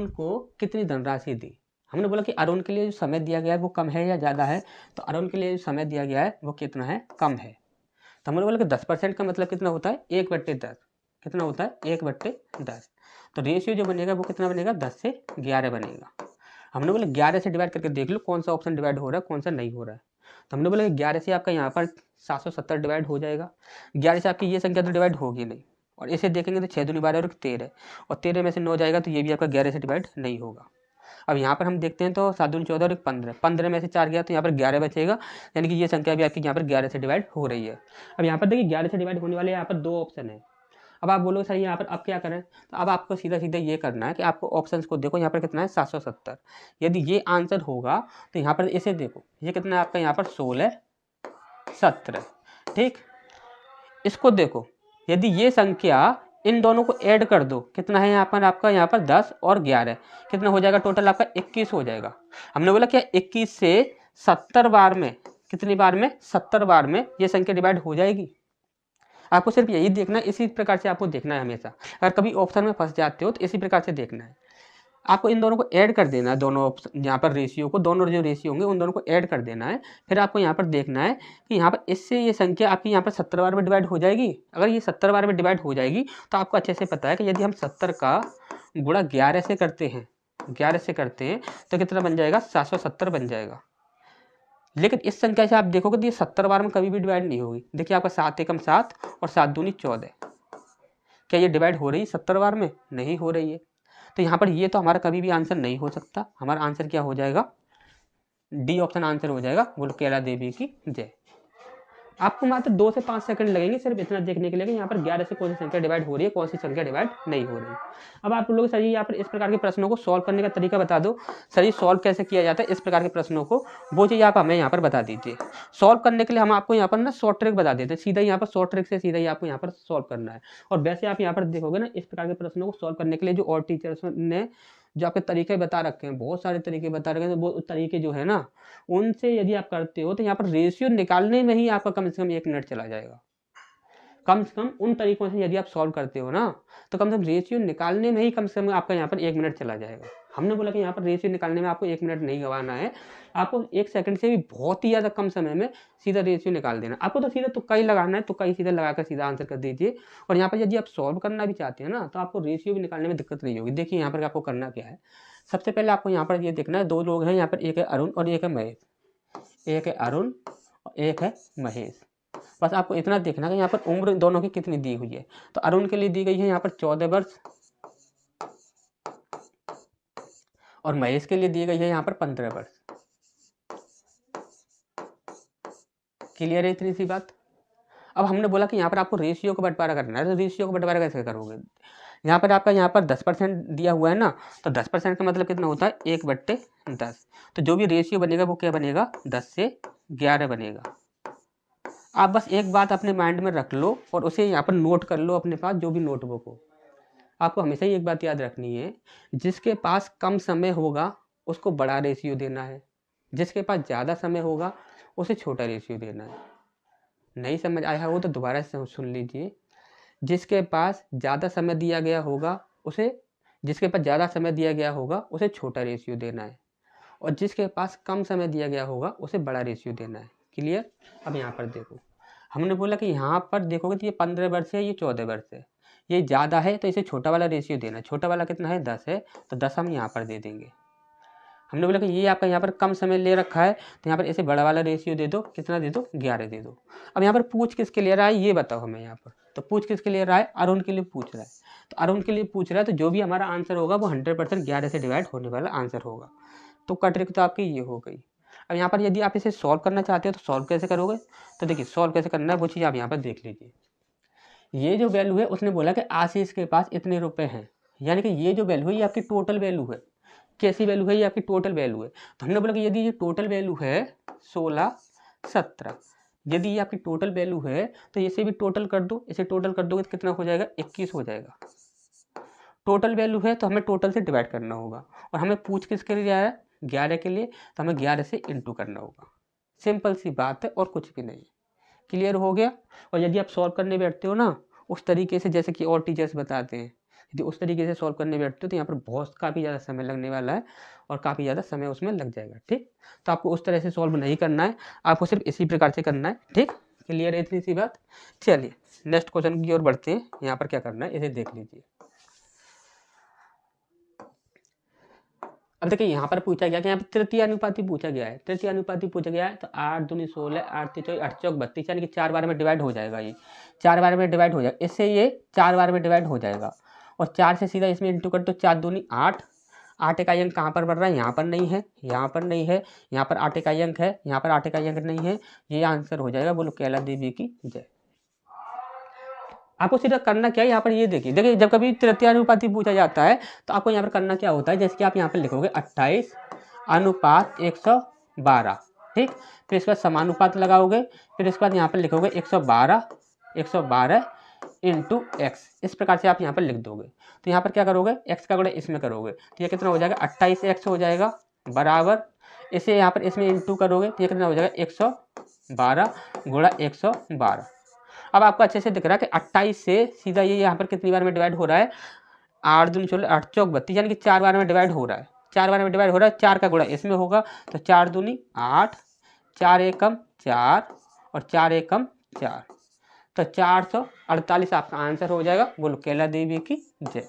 को कितनी धनराशि दी, हमने बोला कि अरुण के लिए जो समय दिया गया है वो कम है या ज़्यादा है, तो अरुण के लिए जो समय दिया गया है वो कितना है, कम है। तो हमने बोला कि 10% का मतलब कितना होता है, 1/10। कितना होता है, 1/10। तो रेशियो जो बनेगा वो कितना बनेगा, 10 से 11 बनेगा। हमने बोला 11 से डिवाइड करके देख लो कौन सा ऑप्शन डिवाइड हो रहा है, कौन सा नहीं हो रहा है। तो हमने बोला कि 11 से आपका यहाँ पर 770 डिवाइड हो जाएगा। 11 से आपकी ये संख्या तो डिवाइड होगी नहीं, और इसे देखेंगे तो 6 दूनी 12 और 13, और 13 में से 9 जाएगा तो ये भी आपका 11 से डिवाइड नहीं होगा। अब यहाँ पर हम देखते हैं तो 7 दूनी 14 और 15, 15 में से 4 गया तो यहाँ पर 11 बचेगा, यानी कि ये संख्या भी आपकी यहाँ पर 11 से डिवाइड हो रही है। अब यहाँ पर देखिए 11 से डिवाइड होने वाले यहाँ पर 2 ऑप्शन है। अब आप बोलोगे सर यहाँ पर अब क्या करें, तो अब आपको सीधा सीधा ये करना है कि आपको ऑप्शंस को देखो, यहाँ पर कितना है 770। यदि ये आंसर होगा तो यहाँ पर इसे देखो, ये कितना है आपका यहाँ पर 16 17, ठीक। इसको देखो, यदि ये संख्या इन दोनों को ऐड कर दो, कितना है यहाँ पर आपका, यहाँ पर 10 और 11, कितना हो जाएगा टोटल आपका 21 हो जाएगा। हमने बोला क्या 21 से 70 बार में, कितनी बार में, 70 बार में ये संख्या डिवाइड हो जाएगी। आपको सिर्फ यही देखना है, इसी प्रकार से आपको देखना है हमेशा। अगर कभी ऑप्शन में फंस जाते हो तो इसी प्रकार से देखना है। आपको इन दोनों को ऐड कर देना है, दोनों ऑप्शन यहाँ पर रेशियो को, दोनों जो रेशियो होंगे उन दोनों को ऐड कर देना है। फिर आपको यहाँ पर देखना है कि यहाँ पर इससे ये संख्या आपकी यहाँ पर 70 बार में डिवाइड हो जाएगी। अगर ये 70 बार में डिवाइड हो जाएगी तो आपको अच्छे से पता है कि यदि हम 70 का गुणा 11 से करते हैं, 11 से करते हैं तो कितना बन जाएगा, 770 बन जाएगा। लेकिन इस संख्या से आप देखोगे तो ये 70 बार में कभी भी डिवाइड नहीं होगी। देखिए आपका 7 एकम 7 और 7 दूनी 14, क्या ये डिवाइड हो रही है 70 बार में, नहीं हो रही है। तो यहाँ पर ये तो हमारा कभी भी आंसर नहीं हो सकता। हमारा आंसर क्या हो जाएगा, डी ऑप्शन आंसर हो जाएगा, बोलो केला देवी की जय। आपको मात्र 2 से 5 सेकंड लगेंगे सिर्फ इतना देखने के लिए कि यहाँ पर 11 से कौन सी संख्या डिवाइड हो रही है, कौन सी संख्या डिवाइड नहीं हो रही। अब आप लोग सर यहाँ पर इस प्रकार के प्रश्नों को सॉल्व करने का तरीका बता दो। सर ये सॉल्व कैसे किया जाता है इस प्रकार के प्रश्नों को, वो चीज़ आप हमें यहाँ पर बता दीजिए। सॉल्व करने के लिए हम आपको यहाँ पर ना शॉर्ट ट्रिक बता देते हैं, सीधा यहाँ पर शॉर्ट ट्रिक से सीधा ही आपको यहाँ पर सॉल्व करना है। और वैसे आप यहाँ पर देखोगे ना, इस प्रकार के प्रश्नों को सॉल्व करने के लिए जो और टीचर्स ने जो आपके तरीके बता रखे हैं, बहुत सारे तरीके बता रखे हैं, तो वो तरीके जो है ना उनसे यदि आप करते हो तो यहाँ पर रेशियो निकालने में ही आपका कम से कम 1 मिनट चला जाएगा। कम से कम उन तरीकों से यदि आप सॉल्व करते हो ना तो कम से कम रेशियो निकालने में ही कम से कम आपका यहाँ पर 1 मिनट चला जाएगा। हमने बोला कि यहाँ पर रेशियो निकालने में आपको 1 मिनट नहीं गंवाना है, आपको 1 सेकंड से भी बहुत ही ज़्यादा कम समय में सीधा रेशियो निकाल देना। आपको तो सीधा तुक्का ही लगाना है, तुक्का ही सीधा लगाकर सीधा आंसर कर दीजिए। और यहाँ पर यदि आप सॉल्व करना भी चाहते हैं ना तो आपको रेशियो भी निकालने में दिक्कत नहीं होगी। देखिए यहाँ पर आपको करना क्या है, सबसे पहले आपको यहाँ पर ये देखना है, 2 लोग हैं यहाँ पर, एक है अरुण और एक है महेश, एक है अरुण और एक है महेश। बस आपको इतना देखना है कि यहाँ पर उम्र दोनों की कितनी दी हुई है। तो अरुण के लिए दी गई है यहाँ पर 14 वर्ष और महेश के लिए दी गई है यहाँ पर 15 वर्ष। क्लियर है इतनी सी बात। अब हमने बोला कि यहाँ पर आपको रेशियो को बंटवारा करना है, तो रेशियो को बंटवारा कैसे करोगे, यहाँ पर आपका यहाँ पर 10% दिया हुआ है ना, तो 10% का मतलब कितना होता है, 1/10। तो जो भी रेशियो बनेगा वो क्या बनेगा, 10 से 11 बनेगा। आप बस एक बात अपने माइंड में रख लो और उसे यहाँ पर नोट कर लो अपने पास, जो भी नोटबुक हो। आपको हमेशा ही एक बात याद रखनी है, जिसके पास कम समय होगा उसको बड़ा रेशियो देना है, जिसके पास ज़्यादा समय होगा उसे छोटा रेशियो देना है। नहीं समझ आया हो तो दोबारा से सुन लीजिए। जिसके पास ज़्यादा समय दिया गया होगा उसे छोटा रेशियो देना है, और जिसके पास कम समय दिया गया होगा उसे बड़ा रेशियो देना है। क्लियर। अब यहाँ पर देखो, हमने बोला कि यहाँ पर देखोगे तो ये 15 वर्ष है, ये 14 वर्ष है, ये ज़्यादा है तो इसे छोटा वाला रेशियो देना है। छोटा वाला कितना है, 10 है, तो 10 हम यहाँ पर दे देंगे। हमने बोला कि ये आपका यहाँ पर कम समय ले रखा है तो यहाँ पर इसे बड़ा वाला रेशियो दे दो, कितना दे दो, 11 दे दो। अब यहाँ पर पूछ किसके लिए रहा है ये बताओ हमें यहाँ पर, तो पूछ किसके लिए रहा है, अरुण के लिए पूछ रहा है। तो अरुण के लिए पूछ रहा है तो जो भी हमारा आंसर होगा वो 100% 11 से डिवाइड होने वाला आंसर होगा। तो ट्रिक तो आपकी ये हो गई। अब यहाँ पर यदि आप इसे सॉल्व करना चाहते हो तो सॉल्व कैसे करोगे, तो देखिए सॉल्व कैसे करना है वो चीज़ आप यहाँ पर देख लीजिए। ये जो वैल्यू है उसने बोला कि आशीष के पास इतने रुपए हैं, यानी कि ये जो वैल्यू है ये आपकी टोटल वैल्यू है। कैसी वैल्यू है, ये आपकी टोटल वैल्यू है। तो हमने बोला कि यदि ये टोटल वैल्यू है 16 17, यदि ये आपकी टोटल वैल्यू है तो इसे भी टोटल कर दो, इसे टोटल कर दोगे तो कितना हो जाएगा, 21 हो जाएगा। टोटल वैल्यू है तो हमें टोटल से डिवाइड करना होगा, और हमें पूछ किसके लिए आया, 11 के लिए, तो हमें 11 से इंटू करना होगा। सिंपल सी बात है और कुछ भी नहीं। क्लियर हो गया। और यदि आप सॉल्व करने बैठते हो ना उस तरीके से जैसे कि और टीचर्स बताते हैं, यदि उस तरीके से सॉल्व करने बैठते हो तो यहाँ पर बहुत काफ़ी ज़्यादा समय लगने वाला है और काफ़ी ज़्यादा समय उसमें लग जाएगा। ठीक, तो आपको उस तरह से सॉल्व नहीं करना है, आपको सिर्फ इसी प्रकार से करना है। ठीक, क्लियर है इतनी सी बात। चलिए नेक्स्ट क्वेश्चन की ओर बढ़ते हैं। यहाँ पर क्या करना है इसे देख लीजिए। अब देखिए यहाँ पर पूछा गया कि यहाँ पर तृतीय अनुपाती पूछा गया है। तृतीय अनुपाती पूछा गया है तो 8 दूनी 16, 8 तीन 24, 8 चौक 32, यानी कि 4 बार में डिवाइड हो जाएगा। ये 4 बार में डिवाइड हो जाएगा, इससे ये 4 बार में डिवाइड हो जाएगा और 4 से सीधा इसमें इंटू कर तो 4 दूनी 8। 8 का अंक कहाँ पर बढ़ रहा है, यहाँ पर नहीं है, यहाँ पर नहीं है, यहाँ पर 8 का अंक है, यहाँ पर 8 का अंक नहीं है। ये आंसर हो जाएगा। बोलो कैला देवी की जय। आपको सीधा करना क्या है, यहाँ पर ये देखिए, देखिए जब कभी तृतीय अनुपाती पूछा जाता है तो आपको यहाँ पर करना क्या होता है, जैसे कि आप यहाँ पर लिखोगे 28 अनुपात 112। ठीक, फिर इसके बाद समानुपात लगाओगे, फिर इसके बाद यहाँ पर लिखोगे 112 इंटू एक्स। इस प्रकार से आप यहाँ पर लिख दोगे। तो यहाँ पर क्या करोगे, एक्स का गुणा इसमें करोगे तो ये कितना हो जाएगा, 28x हो जाएगा बराबर, इसे यहाँ पर इसमें इंटू करोगे तो ये कितना हो जाएगा, 112 गुणा 112। अब आपको अच्छे से दिख रहा है कि 28 से सीधा ये यहाँ पर कितनी बार में डिवाइड हो रहा है, 8 दूनी 16, 8 चौक 32, यानी कि 4 बार में डिवाइड हो रहा है। 4 बार में डिवाइड हो रहा है, 4 का गुणा इसमें होगा तो 4 दूनी 8, 4 एकम 4 और 4 एकम 4, तो 448 आपका आंसर हो जाएगा। बोलो कैला देवी की जय।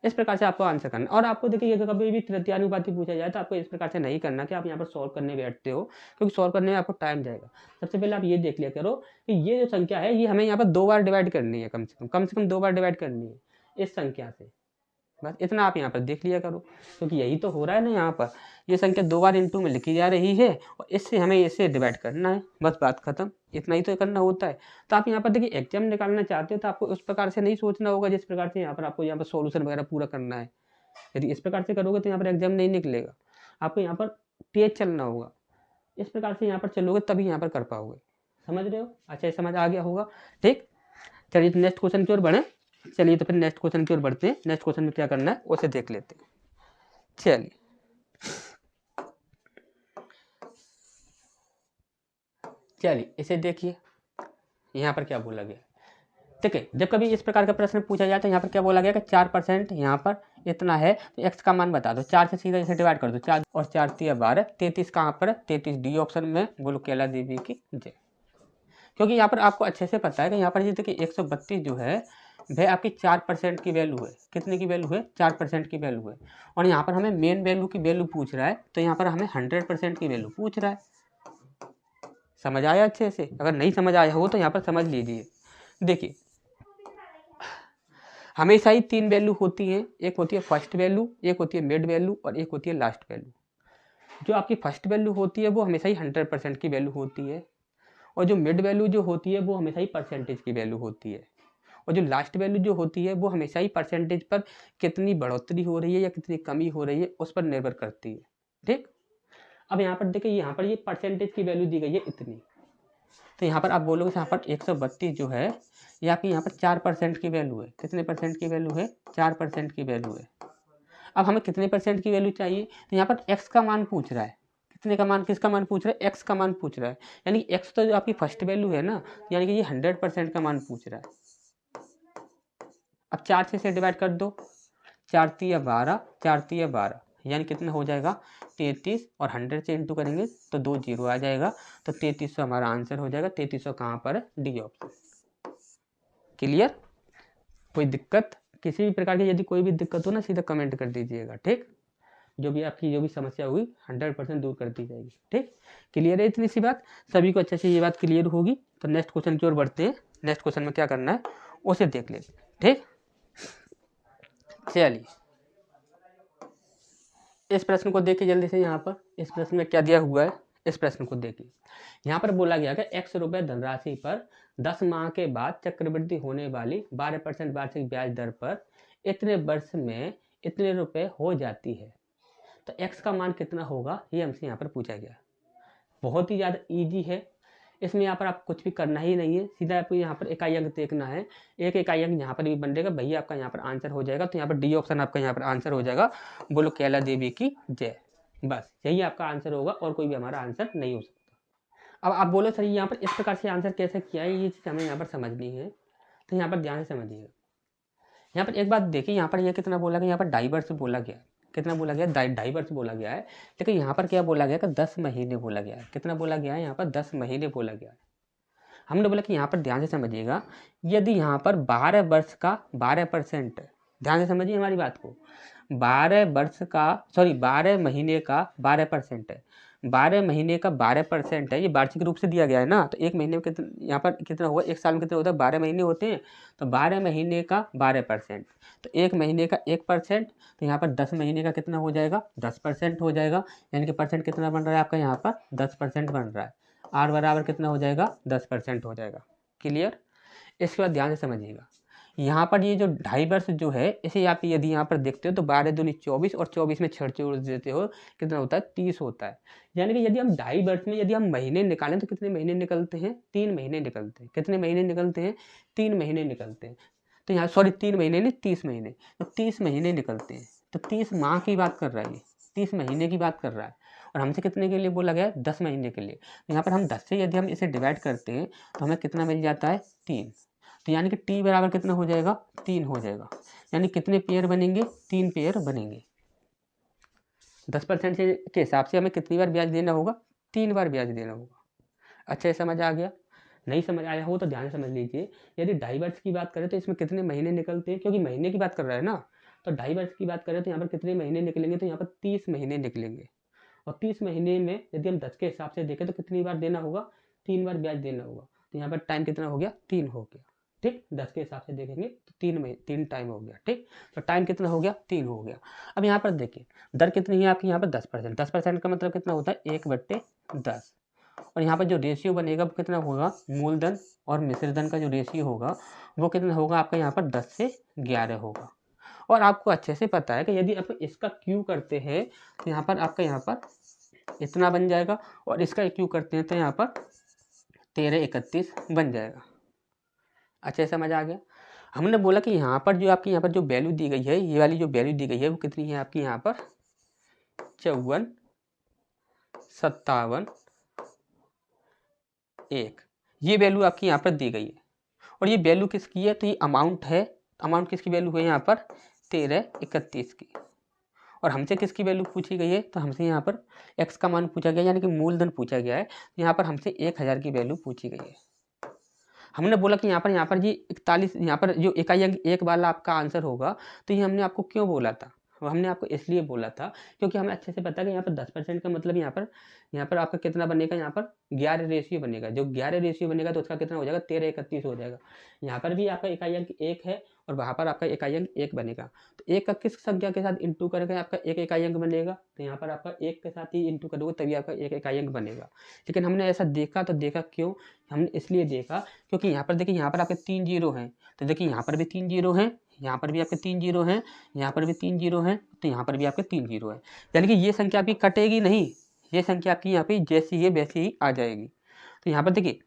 इस प्रकार से आपको आंसर करना। और आपको देखिए ये कभी भी तृतीय अनुपाती पूछा जाए तो आपको इस प्रकार से नहीं करना कि आप यहाँ पर सॉल्व करने बैठते हो, क्योंकि सॉल्व करने में आपको टाइम जाएगा। सबसे पहले आप ये देख लिया करो कि ये जो संख्या है ये हमें यहाँ पर 2 बार डिवाइड करनी है, कम से कम 2 बार डिवाइड करनी है इस संख्या से। बस इतना आप यहाँ पर देख लिया करो, क्योंकि यही तो हो रहा है ना, यहाँ पर ये संख्या 2 बार इंटू में लिखी जा रही है और इससे हमें इसे डिवाइड करना है। बस बात खत्म, इतना ही तो करना होता है। तो आप यहाँ पर देखिए एग्जाम निकालना चाहते हो तो आपको उस प्रकार से नहीं सोचना होगा जिस प्रकार से यहाँ पर आपको यहाँ पर सॉल्यूशन वगैरह पूरा करना है। यदि इस प्रकार से करोगे तो यहाँ पर एग्जाम नहीं निकलेगा, आपको यहाँ पर तेज चलना होगा। इस प्रकार से यहाँ पर चलोगे तभी यहाँ पर कर पाओगे। समझ रहे हो? अच्छा, समझ आ गया होगा। ठीक, चलिए नेक्स्ट क्वेश्चन की ओर बढ़े। चलिए तो फिर नेक्स्ट क्वेश्चन की ओर बढ़ते हैं। नेक्स्ट क्वेश्चन में क्या करना है उसे देख लेते हैं। चलिए इसे देखिए, यहाँ पर क्या बोला गया। ठीक है, जब कभी इस प्रकार का प्रश्न पूछा जाए तो यहाँ पर क्या बोला गया कि 4% यहाँ पर इतना है तो एक्स का मान बता दो। 4 से सीधा इसे डिवाइड कर दो, 4 और 4 3 12, 33 कहाँ पर है, 33 डी ऑप्शन में। बोलो कैला देवी की जय। क्योंकि यहाँ पर आपको अच्छे से पता है कि यहाँ पर जैसे कि 132 जो है वह आपकी 4% की वैल्यू है। कितने की वैल्यू है, 4% की वैल्यू है। और यहाँ पर हमें मेन वैल्यू की वैल्यू पूछ रहा है, तो यहाँ पर हमें 100% की वैल्यू पूछ रहा है। समझ आया अच्छे से? अगर नहीं समझ आया हो तो यहाँ पर समझ लीजिए। देखिए हमेशा ही 3 वैल्यू होती हैं, एक होती है फर्स्ट वैल्यू, एक होती है मिड वैल्यू और एक होती है लास्ट वैल्यू। जो आपकी फर्स्ट वैल्यू होती है वो हमेशा ही 100% की वैल्यू होती है, और जो मिड वैल्यू जो होती है वो हमेशा ही परसेंटेज की वैल्यू होती है, और जो लास्ट वैल्यू जो होती है वो हमेशा ही परसेंटेज पर कितनी बढ़ोतरी हो रही है या कितनी कमी हो रही है उस पर निर्भर करती है। ठीक, अब यहाँ पर देखिए, यहाँ पर ये परसेंटेज की वैल्यू दी गई है इतनी, तो यहाँ पर आप बोलोगे यहाँ पर 132 जो है ये आपकी यहाँ पर 4% की वैल्यू है। कितने परसेंट की वैल्यू है, 4% की वैल्यू है। अब हमें कितने परसेंट की वैल्यू चाहिए, तो यहाँ पर एक्स का मान पूछ रहा है। कितने का मान, किसका मान पूछ रहा है, एक्स का मान पूछ रहा है। यानी कि एक्स तो जो आपकी फर्स्ट वैल्यू है ना, यानी कि ये 100% का मान पूछ रहा है। अब 4 से इसे डिवाइड कर दो, 4 3 12, 4 3 12, यानी कितना हो जाएगा 33, और 100 से इंटू करेंगे तो 2 जीरो आ जाएगा, तो 3300 हमारा आंसर हो जाएगा। 3300 कहाँ पर है, डी ऑप्शन। क्लियर? कोई दिक्कत, किसी भी प्रकार की यदि कोई भी दिक्कत हो ना सीधा कमेंट कर दीजिएगा। ठीक, जो भी आपकी जो भी समस्या हुई 100% दूर कर दी जाएगी। ठीक, क्लियर है इतनी सी बात? सभी को अच्छे से ये बात क्लियर होगी। तो नेक्स्ट क्वेश्चन की ओर बढ़ते हैं। नेक्स्ट क्वेश्चन में क्या करना है उसे देख लेते हैं। ठीक, चलिए इस प्रश्न को देखिए जल्दी से। यहाँ पर इस प्रश्न में क्या दिया हुआ है, इस प्रश्न को देखिए। यहाँ पर बोला गया कि x रुपये धनराशि पर 10 माह के बाद चक्रवृद्धि होने वाली 12% वार्षिक ब्याज दर पर इतने वर्ष में इतने रुपए हो जाती है। तो x का मान कितना होगा ये हमसे यहाँ पर पूछा गया। बहुत ही ज़्यादा ईजी है, इसमें यहाँ पर आप कुछ भी करना ही नहीं है, सीधा आपको यहाँ पर इकाई अंक देखना है। एक इकाई अंक यहाँ पर भी बन जाएगा, भैया आपका यहाँ पर आंसर हो जाएगा। तो यहाँ पर डी ऑप्शन आपका यहाँ पर आंसर हो जाएगा। बोलो कैला देवी की जय। बस यही आपका आंसर होगा और कोई भी हमारा आंसर नहीं हो सकता। अब आप बोलो सर यहाँ पर इस प्रकार से आंसर कैसे किया है, ये चीज़ हमें यहाँ पर समझनी है। तो यहाँ पर ध्यान से समझिएगा। यहाँ पर एक बात देखिए, यहाँ पर ये कितना बोला गया, यहाँ पर डाइवर्स बोला गया, कितना बोला गया, डाइवर्स बोला गया है। लेकिन यहाँ पर क्या बोला गया कि 10 महीने बोला गया है। कितना बोला गया है, यहाँ पर 10 महीने बोला गया है। हमने बोला कि यहाँ पर ध्यान से समझिएगा, यदि यहाँ पर 12 वर्ष का 12%, ध्यान से समझिए हमारी बात को, 12 महीने का 12% है, 12 महीने का 12% है, ये वार्षिक रूप से दिया गया है ना। तो एक महीने में कितना, यहाँ पर कितना हुआ, एक साल में कितना होता है, 12 महीने होते हैं। तो 12 महीने का 12%, तो एक महीने का 1%, तो यहाँ पर 10 महीने का कितना हो जाएगा, 10% हो जाएगा। यानी कि परसेंट कितना बन रहा है आपका, यहाँ पर 10% बन रहा है। आर बराबर कितना हो जाएगा, 10% हो जाएगा। क्लियर। इसके बाद ध्यान से समझिएगा, यहाँ पर ये जो 2.5 वर्ष जो है, इसे आप यदि यहाँ पर देखते हो तो 12 दूनी 24 और 24 में छेड़ जोड़ देते हो, कितना होता है, 30 होता है। यानी कि यदि हम 2.5 वर्ष में यदि हम महीने निकालें तो कितने महीने निकलते हैं, 3 महीने निकलते हैं। कितने महीने निकलते हैं, 3 महीने निकलते हैं। तो यहाँ 3 महीने नहीं, 30 महीने, तो 30 महीने निकलते हैं। तो 30 माह की बात कर रहा है, ये 30 महीने की बात कर रहा है। और हमसे कितने के लिए बोला गया है, 10 महीने के लिए। तो यहाँ पर हम 10 से यदि हम इसे डिवाइड करते हैं तो हमें कितना मिल जाता है, 3। तो यानी कि टी बराबर कितना हो जाएगा, 3 हो जाएगा। यानी कितने पेयर बनेंगे, 3 पेयर बनेंगे। 10% के हिसाब से हमें कितनी बार ब्याज देना होगा, 3 बार ब्याज देना होगा। अच्छा, ये समझ आ गया। नहीं समझ आया हो तो ध्यान से समझ लीजिए, यदि 2.5 वर्ष की बात करें तो इसमें कितने महीने निकलते हैं, क्योंकि महीने की बात कर रहा है ना। तो 2.5 वर्ष की बात करें तो यहाँ पर कितने महीने निकलेंगे, तो यहाँ पर 30 महीने निकलेंगे। और 30 महीने में यदि हम 10 के हिसाब से देखें तो कितनी बार देना होगा, 3 बार ब्याज देना होगा। तो यहाँ पर टाइम कितना हो गया, 3 हो गया। ठीक, 10 के हिसाब से देखेंगे तो 3 टाइम हो गया। ठीक, तो टाइम कितना हो गया, 3 हो गया। अब यहाँ पर देखिए दर कितनी है आपकी, यहाँ पर 10%। 10% का मतलब कितना होता है, 1/10। और यहाँ पर जो रेशियो बनेगा वो कितना होगा, मूलधन और मिश्रधन का जो रेशियो होगा वो कितना होगा आपका, यहाँ पर 10 से 11 होगा। और आपको अच्छे से पता है कि यदि आप इसका क्यू करते हैं तो यहाँ पर आपका यहाँ पर इतना बन जाएगा, और इसका क्यू करते हैं तो यहाँ पर 1331 बन जाएगा। अच्छे से समझ आ गया। हमने बोला कि यहाँ पर जो आपकी यहाँ पर जो वैल्यू दी गई है, ये वाली जो वैल्यू दी गई है वो कितनी है आपकी, यहाँ पर 54, 57, 1, ये वैल्यू आपकी यहाँ पर दी गई है। और ये वैल्यू किसकी है, तो ये अमाउंट है। अमाउंट किसकी वैल्यू है, यहाँ पर 1331 की। और हमसे किसकी वैल्यू पूछी गई है, तो हमसे यहाँ पर x का मान पूछा गया, यानी कि मूलधन पूछा गया है। यहाँ पर हमसे 1000 की वैल्यू पूछी गई है। हमने बोला कि यहाँ पर जी 41, यहाँ पर जो इकाई अंक 1 वाला आपका आंसर होगा। तो ये हमने आपको क्यों बोला था, वो हमने आपको इसलिए बोला था क्योंकि हमें अच्छे से पता है कि यहाँ पर 10% का मतलब यहाँ पर आपका कितना बनेगा, यहाँ पर 11 रेशियो बनेगा। जो 11 रेशियो बनेगा तो उसका कितना हो जाएगा, 1331 हो जाएगा। यहाँ पर भी आपका इकाई अंक 1 है और वहाँ पर आपका इकाई अंक 1 बनेगा। तो 1 का किस संख्या के साथ इंटू करेंगे आपका 1 इकाई अंक बनेगा, तो यहाँ पर आपका 1 के साथ ही इंटू करोगे तभी आपका 1 इकाई अंक बनेगा। लेकिन हमने ऐसा देखा, तो देखा क्यों, हमने इसलिए देखा क्योंकि यहाँ पर देखिए, यहाँ पर आपके 3 जीरो हैं। तो देखिए यहाँ पर भी 3 जीरो हैं, यहाँ पर भी आपके 3 जीरो हैं, यहाँ पर भी 3 जीरो हैं, तो यहाँ पर भी आपके 3 जीरो हैं। यानी कि ये संख्या आपकी कटेगी नहीं, ये संख्या आपकी यहाँ पे जैसी है वैसी ही आ जाएगी। तो यहाँ पर देखिए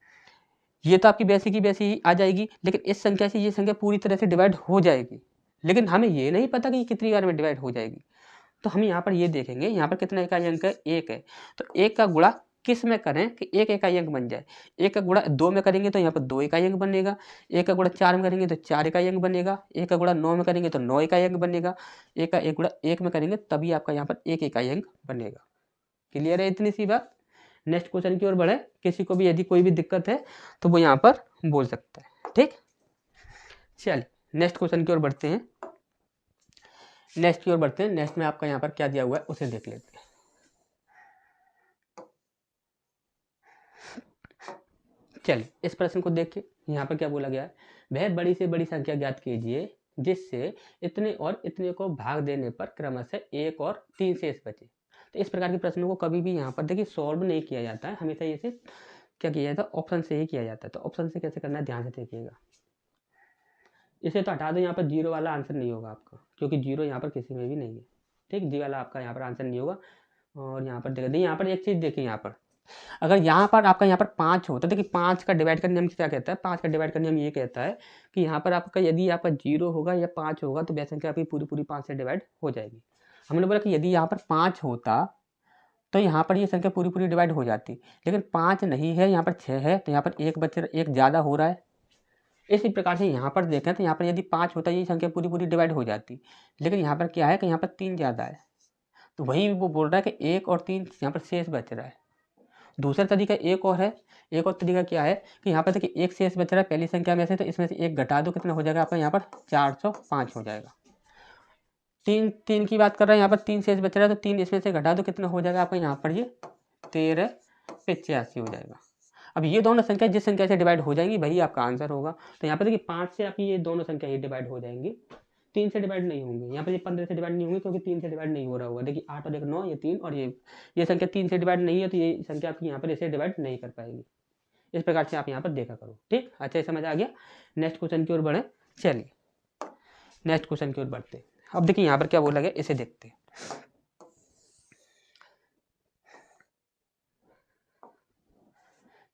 ये तो आपकी वैसी की वैसी ही आ जाएगी, लेकिन इस संख्या से ये संख्या पूरी तरह से डिवाइड हो जाएगी। लेकिन हमें ये नहीं पता कि ये कितनी बार में डिवाइड हो जाएगी। तो हम यहाँ पर ये देखेंगे, यहाँ पर कितना इकाई अंक है, 1 है। तो 1 का गुणा किस में करें कि 1 इकाई अंक बन जाए। 1 का गुणा 2 में करेंगे तो यहाँ पर 2 इकाई अंक बनेगा। 1 का गुणा 4 में करेंगे तो 4 इकाई अंक बनेगा। 1 का गुणा 9 में करेंगे तो 9 इकाई अंक बनेगा। 1 का 1 गुणा 1 में करेंगे तभी आपका यहाँ पर 1 इकाई अंक बनेगा। क्लियर है इतनी सी बात। नेक्स्ट क्वेश्चन की ओर बढ़े। किसी को भी यदि कोई भी दिक्कत है तो वो यहाँ पर बोल सकता है। ठीक, चलिए नेक्स्ट क्वेश्चन की ओर बढ़ते हैं। नेक्स्ट में आपका यहाँ पर क्या दिया हुआ है उसे देख लेते हैं। चलिए इस प्रश्न को देखिए, यहाँ पर क्या बोला गया है, वह बड़ी से बड़ी संख्या ज्ञात कीजिए जिससे इतने और इतने को भाग देने पर क्रमशः 1 और 3 शेष बचे। तो इस प्रकार के प्रश्नों को कभी भी यहाँ पर देखिए सॉल्व नहीं किया जाता है, हमेशा इसे क्या किया जाता है, ऑप्शन से ही किया जाता है। तो ऑप्शन से कैसे करना है ध्यान से देखिएगा। इसे तो हटा दो, यहाँ पर जीरो वाला आंसर नहीं होगा आपका, क्योंकि जीरो यहाँ पर किसी में भी नहीं है। ठीक, जी वाला आपका यहाँ पर आंसर नहीं होगा। और यहाँ पर देखिए, यहाँ पर एक चीज़ देखिए, यहाँ पर अगर यहाँ पर आपका यहाँ पर 5 होता है, देखिए 5 का डिवाइड करने हम क्या कहता है, 5 का डिवाइड करने हम ये कहता है कि यहाँ पर आपका यदि आपका 0 होगा या 5 होगा तो वह संख्या आपकी पूरी 5 से डिवाइड हो जाएगी। हमने बोला कि यदि यहाँ पर 5 होता तो यहाँ पर ये संख्या पूरी डिवाइड हो जाती, लेकिन 5 नहीं है, यहाँ पर 6 है, तो यहाँ पर एक बच्चे एक ज़्यादा हो रहा है। इसी प्रकार से यहाँ पर देखें तो यहाँ पर यदि 5 होता है ये संख्या पूरी पूरी डिवाइड हो जाती, लेकिन यहाँ पर क्या है कि यहाँ पर 3 ज़्यादा है, तो वही वो बोल रहा है कि 1 और 3 यहाँ पर शेष बच रहा है। दूसरा तरीका एक और है, एक और तरीका क्या है कि यहाँ पर देखिए एक शेष बच रहा है पहली संख्या में से, तो इसमें से एक घटा दो, कितना हो जाएगा आपका यहाँ पर 405 हो जाएगा। तीन की बात कर रहे हैं, यहाँ पर 3 शेष बच रहा है, तो 3 इसमें से घटा दो, कितना हो जाएगा आपका यहाँ पर ये 1385 हो जाएगा। अब ये दोनों संख्या जिस संख्या से डिवाइड हो जाएंगी वही आपका आंसर होगा। तो यहाँ पर देखिए 5 से आपकी ये दोनों संख्या ही डिवाइड हो जाएंगी, 3 से डिवाइड नहीं होंगे। यहाँ पर ये 15 से डिवाइड नहीं होंगे क्योंकि 3 से डिवाइड नहीं हो रहा होगा। देखिए 8 और 1 9, ये 3 और ये संख्या 3 से डिवाइड नहीं है, तो ये संख्या आपकी यहाँ पर इसे डिवाइड नहीं कर पाएगी। इस प्रकार से आप यहाँ पर देखा करो। ठीक, अच्छा समझ आ गया। नेक्स्ट क्वेश्चन की ओर बढ़े। चलिए नेक्स्ट क्वेश्चन की ओर बढ़ते। अब देखिए यहाँ पर क्या बोला गया, इसे देखते हैं।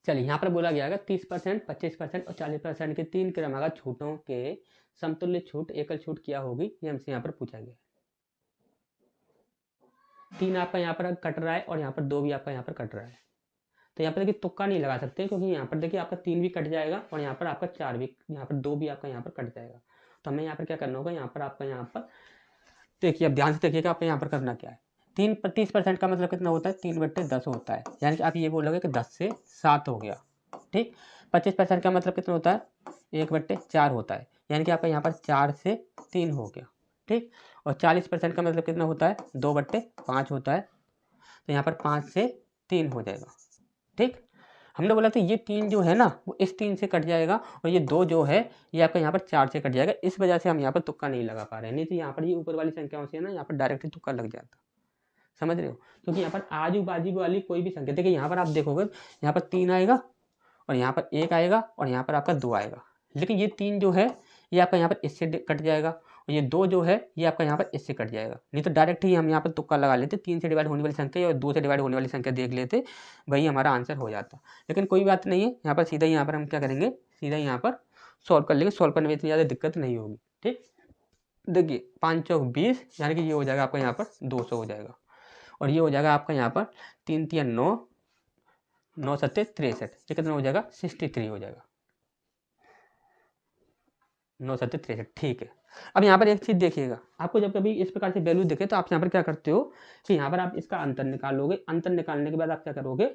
चलिए यहाँ पर बोला गया है 30%, 25% और 40% के 3 क्रमागत छूटों के समतुल्य छूट एकल छूट क्या होगी, ये हमसे यहाँ पर पूछा गया। 3 आपका यहाँ पर कट रहा है और यहाँ पर 2 भी आपका यहाँ पर कट रहा है, तो यहाँ पर देखिए तुक्का नहीं लगा सकते क्योंकि यहाँ पर देखिए आपका 3 भी कट जाएगा और यहाँ पर आपका 4 भी, यहाँ पर 2 भी आपका यहाँ पर कट जाएगा। तो हमें यहाँ पर क्या करना होगा, यहाँ पर आपका यहाँ पर देखिए, अब ध्यान से देखिएगा आपको यहाँ पर करना क्या है। 30% का मतलब कितना होता है, 3/10 होता है, यानी कि आप ये बोलोगे कि 10 से 7 हो गया। ठीक, 25% का मतलब कितना होता है, 1/4 होता है, यानी कि आपका यहाँ पर 4 से 3 हो गया। ठीक, और 40% का मतलब कितना होता है, 2/5 होता है, तो यहाँ पर 5 से 3 हो जाएगा। ठीक, हमने बोला था ये 3 जो है ना वो इस 3 से कट जाएगा और ये 2 जो है ये आपका यहाँ पर 4 से कट जाएगा। इस वजह से हम यहाँ पर तुक्का नहीं लगा पा रहे हैं, नहीं तो यहाँ पर ये ऊपर वाली संख्याओं से ना यहाँ पर डायरेक्टली तुक्का लग जाता। समझ रहे हो, क्योंकि यहाँ पर आजू बाजू वाली कोई भी संख्या, देखिए यहाँ पर आप देखोगे यहाँ पर 3 आएगा और यहाँ पर 1 आएगा और यहाँ पर आपका 2 आएगा, लेकिन ये 3 जो है ये आपका यहाँ पर इससे कट जाएगा और ये 2 जो है ये आपका यहाँ पर इससे कट जाएगा। नहीं तो डायरेक्ट ही हम यहाँ पर तुक्का लगा लेते, 3 से डिवाइड होने वाली संख्या और 2 से डिवाइड होने वाली संख्या देख लेते, वही हमारा आंसर हो जाता। लेकिन कोई बात नहीं है, यहाँ पर सीधा यहाँ पर हम क्या करेंगे, सीधा यहाँ पर सॉल्व कर लेंगे। सॉल्व करने में इतनी ज़्यादा दिक्कत नहीं होगी। ठीक, देखिए 5 चौक 20, यानी कि ये हो जाएगा आपका यहाँ पर 200 हो जाएगा और ये हो जाएगा आपका यहाँ पर 3 3 9, 9 7 63, ये कितना हो जाएगा 63 हो जाएगा, 9 7 63। ठीक है, अब यहाँ पर एक चीज़ देखिएगा, आपको जब कभी इस प्रकार से वैल्यू दिखे तो आप यहाँ पर क्या करते हो कि यहाँ पर आप इसका अंतर निकालोगे। अंतर निकालने के बाद आप क्या करोगे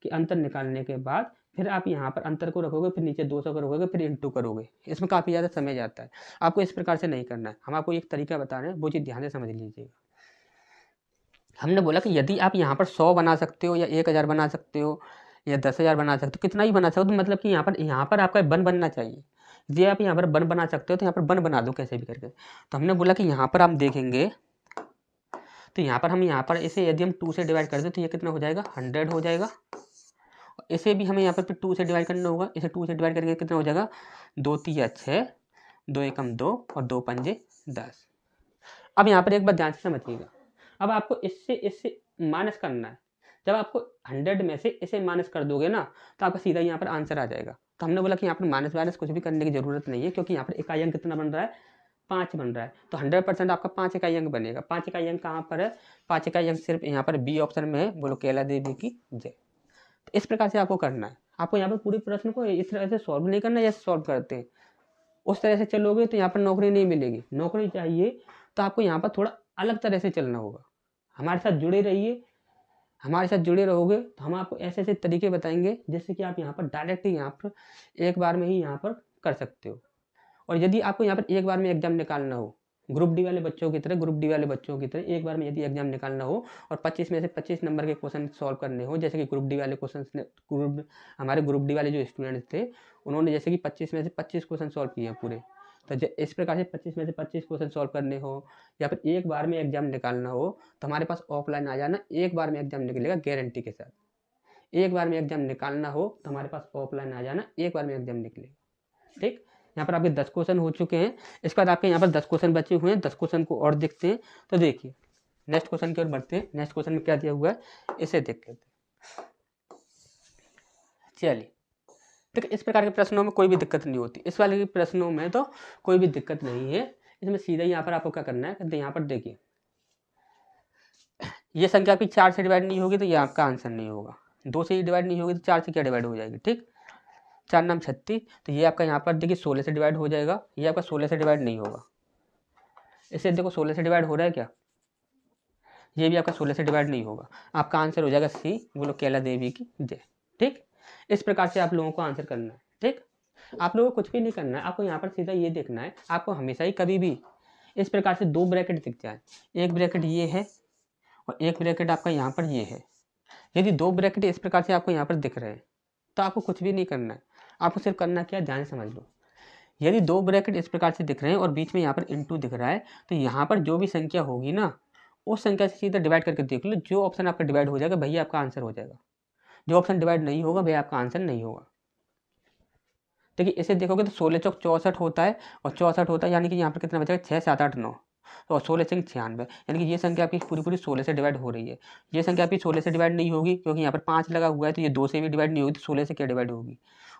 कि अंतर निकालने के बाद फिर आप यहाँ पर अंतर को रखोगे, फिर नीचे 200 करोगे, फिर इंटू करोगे। इसमें काफ़ी ज़्यादा समय जाता है, आपको इस प्रकार से नहीं करना है। हम आपको एक तरीका बता रहे हैं, वो चीज़ ध्यान से समझ लीजिएगा। हमने बोला कि यदि आप यहाँ पर 100 बना सकते हो या 1000 बना सकते हो या 10,000 बना सकते हो, कितना ही बना सकते हो, तो मतलब कि यहाँ पर आपका वन बनना चाहिए। यदि आप यहाँ पर वन बना सकते हो तो यहाँ पर वन बना दो कैसे भी करके। तो हमने बोला कि यहाँ पर हम देखेंगे तो यहाँ पर हम यहाँ पर इसे यदि हम 2 से डिवाइड कर दें तो ये कितना हो जाएगा 100 हो जाएगा। इसे भी हमें यहाँ पर फिर 2 से डिवाइड करना होगा। इसे 2 से डिवाइड करके कितना हो जाएगा 2 3 6, 2 एकम 2 और 2 पंजे 10। अब यहाँ पर एक बात ध्यान से समझिएगा, अब आपको इससे माइनस करना है। जब आपको 100 में से इसे माइनस कर दोगे ना तो आपका सीधा यहाँ पर आंसर आ जाएगा। तो हमने बोला कि यहाँ पर माइनस वाइनस कुछ भी करने की जरूरत नहीं है, क्योंकि यहाँ पर इकाई अंक कितना बन रहा है 5 बन रहा है, तो 100% आपका 5 इकाई अंक बनेगा। 5 इकाई अंक कहाँ पर है, 5 इकाई अंक सिर्फ यहाँ पर बी ऑप्शन में है, बोलो केला देवी की जय। तो इस प्रकार से आपको करना है। आपको यहाँ पर पूरे प्रश्न को इस तरह से सॉल्व नहीं करना है जैसे सॉल्व करते हैं, उस तरह से चलोगे तो यहाँ पर नौकरी नहीं मिलेगी। नौकरी चाहिए तो आपको यहाँ पर थोड़ा अलग तरह से चलना होगा। हमारे साथ जुड़े रहिए, हमारे साथ जुड़े रहोगे तो हम आपको ऐसे ऐसे तरीके बताएंगे जिससे कि आप यहाँ पर डायरेक्ट यहाँ पर एक बार में ही यहाँ पर कर सकते हो। और यदि आपको यहाँ पर एक बार में एग्जाम निकालना हो, ग्रुप डी वाले बच्चों की तरह, ग्रुप डी वाले बच्चों की तरह एक बार में यदि एग्जाम निकालना हो और 25 में से 25 नंबर के क्वेश्चन सॉल्व करने हो, जैसे कि ग्रुप डी वाले क्वेश्चन हमारे ग्रुप डी वाले जो स्टूडेंट्स थे उन्होंने जैसे कि 25 में से 25 क्वेश्चन सॉल्व किए हैं पूरे, तो इस प्रकार से 25 में से 25 क्वेश्चन सॉल्व करने हो या फिर एक बार में एग्जाम निकालना हो तो हमारे पास ऑफलाइन आ जाना, एक बार में एग्जाम निकलेगा गारंटी के साथ। एक बार में एग्जाम निकालना हो तो हमारे पास ऑफलाइन आ जाना, एक बार में एग्जाम निकलेगा। ठीक, यहाँ पर आपके 10 क्वेश्चन हो चुके हैं, इसके बाद आपके यहाँ पर 10 क्वेश्चन बचे हुए हैं। 10 क्वेश्चन को और देखते हैं। तो देखिए नेक्स्ट क्वेश्चन की ओर बढ़ते हैं। नेक्स्ट क्वेश्चन में क्या दिया हुआ है इसे देख लेते हैं। चलिए देखिए, इस प्रकार के प्रश्नों में कोई भी दिक्कत नहीं होती, इस वाले के प्रश्नों में तो कोई भी दिक्कत नहीं है। इसमें सीधा यहाँ पर आपको क्या करना है, यहाँ पर देखिए ये संख्या आपकी 4 से डिवाइड नहीं होगी तो ये आपका आंसर नहीं होगा। 2 से ही डिवाइड नहीं होगी तो 4 से क्या डिवाइड हो जाएगी। ठीक, 4 नाम 36, तो ये आपका यहाँ पर देखिए 16 से डिवाइड हो जाएगा, ये आपका 16 से डिवाइड नहीं होगा। इसे देखो 16 से डिवाइड हो रहा है क्या, ये भी आपका 16 से डिवाइड नहीं होगा। आपका आंसर हो जाएगा सी, बोलो कैला देवी की जय। ठीक, इस प्रकार से आप लोगों को आंसर करना है। ठीक, आप लोगों को कुछ भी नहीं करना है, आपको यहाँ पर सीधा ये देखना है, आपको हमेशा ही कभी भी इस प्रकार से 2 ब्रैकेट दिख जाए, एक ब्रैकेट ये है और एक ब्रैकेट आपका यहाँ पर ये है। यदि 2 ब्रैकेट इस प्रकार से आपको यहाँ पर दिख रहे हैं तो आपको कुछ भी नहीं करना है, आपको सिर्फ करना क्या है, ध्यान से समझ लो। यदि 2 ब्रैकेट इस प्रकार से दिख रहे हैं और बीच में यहाँ पर इंटू दिख रहा है, तो यहाँ पर जो भी संख्या होगी ना, उस संख्या से सीधा डिवाइड करके देख लो, जो ऑप्शन आपका डिवाइड हो जाएगा भैया आपका आंसर हो जाएगा, जो ऑप्शन डिवाइड नहीं होगा भैया आपका आंसर नहीं होगा। देखिए इसे देखोगे तो 16 चौक 64 होता है और 64 होता है, यानी कि यहाँ पर कितना बचेगा 6 7 8 9, तो 16 से 96, यानी कि ये संख्या आपकी पूरी पूरी 16 से डिवाइड हो रही है। ये संख्या आपकी 16 से डिवाइड नहीं होगी क्योंकि यहाँ पर 5 लगा हुआ है, तो ये 2 से भी डिवाइड नहीं होगी, तो 16 से क्या डिवाइड होगी।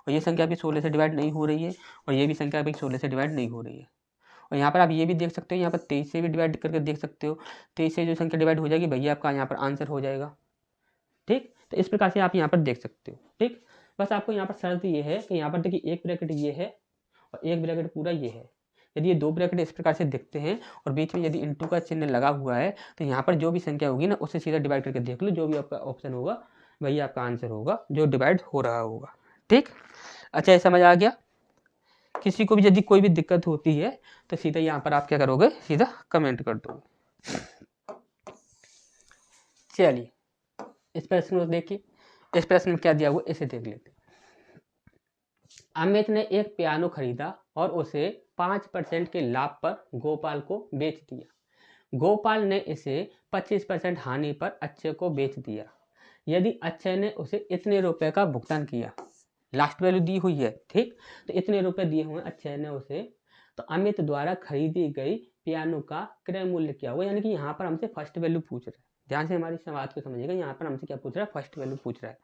और ये संख्या आपकी 16 से डिवाइड नहीं हो रही है और ये भी संख्या आपकी 16 से डिवाइड नहीं हो रही है। और यहाँ पर आप ये भी देख सकते हो, यहाँ पर 23 से भी डिवाइड करके देख सकते हो, 23 से जो संख्या डिवाइड हो जाएगी भैया आपका यहाँ पर आंसर हो जाएगा। ठीक, तो इस प्रकार से आप यहाँ पर देख सकते हो। ठीक, बस आपको यहाँ पर शर्त ये है कि यहाँ पर देखिए एक ब्रैकेट ये है और एक ब्रैकेट पूरा ये है। यदि ये 2 ब्रैकेट इस प्रकार से दिखते हैं और बीच में यदि इंटू का चिन्ह लगा हुआ है, तो यहाँ पर जो भी संख्या होगी ना उससे सीधा डिवाइड करके देख लो, जो भी आपका ऑप्शन होगा वही आपका आंसर होगा जो डिवाइड हो रहा होगा। ठीक, अच्छा ये समझ आ गया। किसी को भी यदि कोई भी दिक्कत होती है तो सीधा यहाँ पर आप क्या करोगे, सीधा कमेंट कर दोगे। चलिए इस प्रश्न को देखिए, इस प्रश्न में क्या दिया हुआ इसे देख लेते हैं। अमित ने एक पियानो खरीदा और उसे 5% के लाभ पर गोपाल को बेच दिया। गोपाल ने इसे 25% हानि पर अक्षय को बेच दिया। यदि अक्षय ने उसे इतने रुपए का भुगतान किया, लास्ट वैल्यू दी हुई है, ठीक, तो इतने रुपए दिए हुए अक्षय ने उसे, तो अमित द्वारा खरीदी गई पियानो का क्रय मूल्य क्या हुआ। यानी कि यहाँ पर हमसे फर्स्ट वैल्यू पूछ रहा है, ध्यान से हमारी बात को समझिएगा। यहाँ पर हमसे क्या पूछ रहा है, फर्स्ट वैल्यू पूछ रहा है।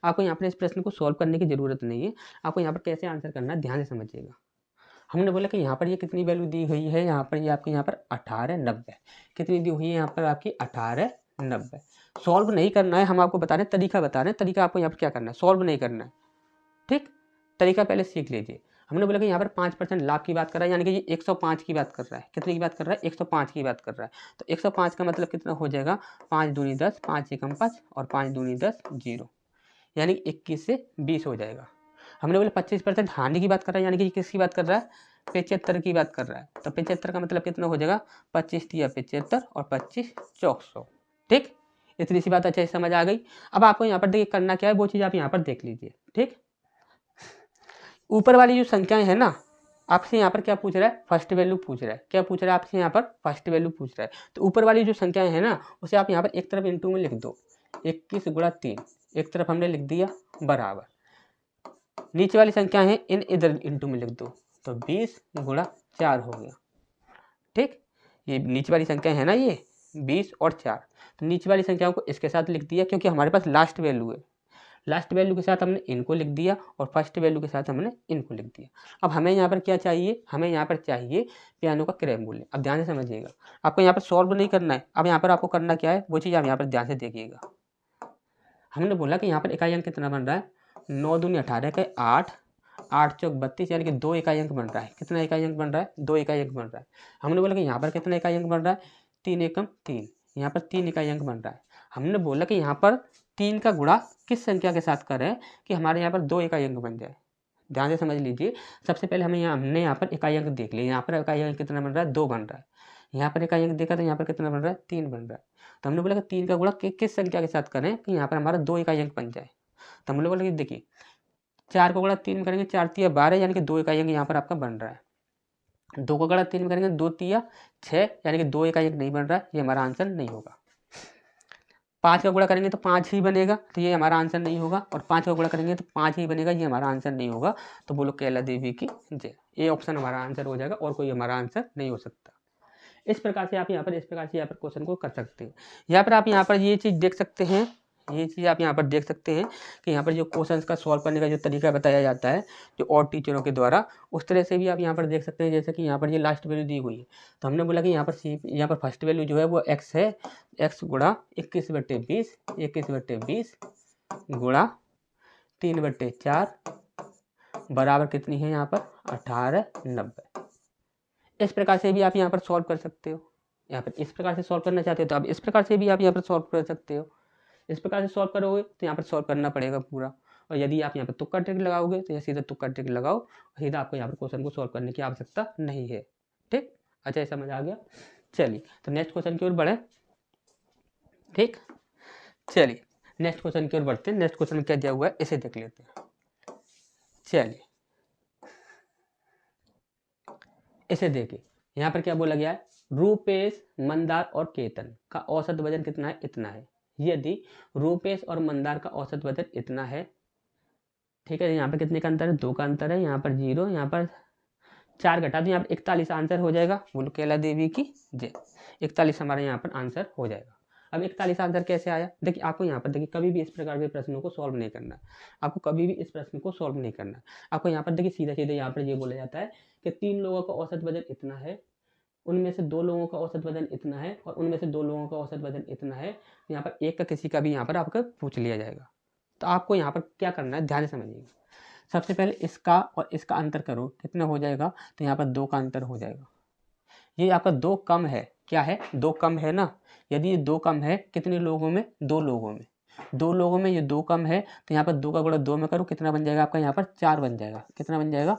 आपको यहाँ पर इस प्रश्न को सॉल्व करने की जरूरत नहीं है, आपको यहाँ पर कैसे आंसर करना है ध्यान से समझिएगा। हमने बोला कि यहाँ पर ये कितनी वैल्यू दी हुई है, यहाँ पर ये आपके यहाँ पर 1890 कितनी दी हुई है, यहाँ पर आपकी 1890। सॉल्व नहीं करना है, हम आपको बता रहे हैं तरीका बता रहे हैं, तरीका आपको यहाँ पर क्या करना है, सॉल्व नहीं करना है। ठीक, तरीका पहले सीख लीजिए। हमने बोला कि यहाँ पर 5% लाभ की बात कर रहा है, यानी कि ये 105 की बात कर रहा है। कितने की बात कर रहा है, 105 की बात कर रहा है। तो 105 का मतलब कितना हो जाएगा, 5 दूनी 10, 5 एकम 5 और 5 दूनी 10 0, यानी 21 से 20 हो जाएगा। हमने बोला 25% हानि की बात कर रहा है, यानी कि किसकी बात कर रहा है, 75 की बात कर रहा है। तो 75 का मतलब कितना हो जाएगा, 25 दिया 75 और 25 400। ठीक, इतनी सी बात अच्छे से समझ आ गई। अब आपको यहाँ पर देखिए करना क्या है, वो चीज़ आप यहाँ पर देख लीजिए। ठीक, ऊपर वाली जो संख्याएं हैं ना, आपसे यहाँ पर क्या पूछ रहा है, फर्स्ट वैल्यू पूछ रहा है। क्या पूछ रहा है आपसे यहाँ पर, फर्स्ट वैल्यू पूछ रहा है। तो ऊपर वाली जो संख्याएं हैं ना, उसे आप यहाँ पर एक तरफ इंटू में लिख दो, 21 गुणा 3 एक तरफ हमने लिख दिया बराबर, नीचे वाली संख्या है इन इधर इंटू में लिख दो, तो 20 गुणा 4 हो गया। ठीक, ये नीचे वाली संख्या है ना, ये 20 और 4, तो नीचे वाली संख्याओं को इसके साथ लिख दिया क्योंकि हमारे पास लास्ट वैल्यू है। लास्ट वैल्यू के साथ हमने इनको लिख दिया और फर्स्ट वैल्यू के साथ हमने इनको लिख दिया। अब हमें यहाँ पर क्या चाहिए, हमें यहाँ पर चाहिए पियानो का क्रय मूल्य। अब ध्यान से समझिएगा, आपको यहाँ पर सॉल्व नहीं करना है, अब यहाँ पर आपको करना क्या है वो चीज़ आप यहाँ पर ध्यान से देखिएगा। हमने बोला कि यहाँ पर इकाई अंक कितना बन रहा है, 9 दूनी 18 के 8, 8 चौक 32, यानी कि 2 इकाई अंक बन रहा है। कितना इकाई अंक बन रहा है, 2 इकाई अंक बन रहा है। हमने बोला कि यहाँ पर कितना इकाई अंक बन रहा है, 3 एकम 3, यहाँ पर 3 इकाई अंक बन रहा है। हमने बोला कि यहाँ पर 3 का गुणा किस संख्या के साथ करें कि हमारे यहाँ पर 2 इकाई अंक बन जाए। ध्यान से समझ लीजिए। सबसे पहले हमने यहाँ पर इकाई अंक देख लिया, यहाँ पर इकाई अंक कितना बन रहा है, 2 बन रहा है। यहाँ पर इकाई अंक देखा तो यहाँ पर कितना बन रहा है, 3 बन रहा है। तो हमने बोला कि 3 का गुणा किस संख्या के साथ करें कि यहाँ पर हमारा 2 इकाई अंक बन जाए। तो हमने बोला कि देखिए 4 को गुणा 3 में करेंगे, 4 तिया 12, यानी कि 2 इकाई अंक यहाँ पर आपका बन रहा है। 2 को गुणा 3 में करेंगे, 2 तिया 6, यानी कि 2 इकाई अंक नहीं बन रहा है, ये हमारा आंसर नहीं होगा। 5 का गुणा करेंगे तो 5 ही बनेगा, तो ये हमारा आंसर नहीं होगा। और 5 का गुणा करेंगे तो 5 ही बनेगा, ये हमारा आंसर नहीं होगा। तो बोलो कैला देवी की जय, ये ऑप्शन हमारा आंसर हो जाएगा और कोई हमारा आंसर नहीं हो सकता। इस प्रकार से आप यहाँ पर क्वेश्चन को कर सकते हैं। यहाँ पर आप यहाँ पर ये चीज़ देख सकते हैं, ये चीज़ आप यहाँ पर देख सकते हैं कि यहाँ पर जो क्वेश्चंस का सॉल्व करने का जो तरीका बताया जाता है जो और टीचरों के द्वारा, उस तरह से भी आप यहाँ पर देख सकते हैं। जैसे कि यहाँ पर ये लास्ट वैल्यू दी हुई है, तो हमने बोला कि यहाँ पर फर्स्ट वैल्यू जो है वो x है, x गुणा 21/20, 21/20 गुणा 3/4 बराबर कितनी है यहाँ पर 1890। इस प्रकार से भी आप यहाँ पर सॉल्व कर सकते हो। यहाँ पर इस प्रकार से सॉल्व करना चाहते हो तो आप इस प्रकार से भी आप यहाँ पर सॉल्व कर सकते हो। इस प्रकार से सॉल्व करोगे तो यहाँ पर सॉल्व करना पड़ेगा पूरा, और यदि आप यहाँ पर तुक्का ट्रिक लगाओगे तो यहाँ सीधा तुक्का ट्रिक लगाओ, सीधा आपको यहाँ पर क्वेश्चन को सॉल्व करने की आवश्यकता नहीं है। ठीक, अच्छा समझ आ गया। चलिए तो नेक्स्ट क्वेश्चन की ओर बढ़े। ठीक, चलिए नेक्स्ट क्वेश्चन की ओर बढ़ते हैं। नेक्स्ट क्वेश्चन में क्या दिया हुआ है इसे देख लेते हैं। चलिए इसे देखिए, यहाँ पर क्या बोला गया है, रूपेश, मंदार और केतन का औसत वजन कितना है, इतना है। यदि रूपेश और मंदार का औसत वजन इतना है, ठीक है, यहाँ पर कितने का अंतर है, 2 का अंतर है, यहाँ पर 0, यहाँ पर 4 घटा तो यहाँ पर 41 आंसर हो जाएगा। बोलो कैला देवी की जय। 41 हमारा यहाँ पर आंसर हो जाएगा। अब 41 आंसर कैसे आया, देखिए आपको यहाँ पर देखिए कभी भी इस प्रकार के प्रश्नों को सॉल्व नहीं करना है। आपको कभी भी इस प्रश्न को सॉल्व नहीं करना है। आपको यहाँ पर देखिए सीधा सीधा यहाँ पर ये बोला जाता है कि 3 लोगों का औसत वजन इतना है, उनमें से 2 लोगों का औसत वजन इतना है, और उनमें से 2 लोगों का औसत वजन इतना है। यहाँ पर एक का किसी का भी यहाँ पर आपका पूछ लिया जाएगा। तो आपको यहाँ पर क्या करना है, ध्यान से समझिएगा। सबसे पहले इसका और इसका अंतर करो, कितना हो जाएगा, तो यहाँ पर 2 का अंतर हो जाएगा। ये आपका 2 कम है, क्या है, 2 कम है ना। यदि ये 2 कम है कितने लोगों में, 2 लोगों में, 2 लोगों में ये 2 कम है, तो यहाँ पर 2 का गुणा 2 में करो, कितना बन जाएगा आपका, यहाँ पर 4 बन जाएगा। कितना बन जाएगा,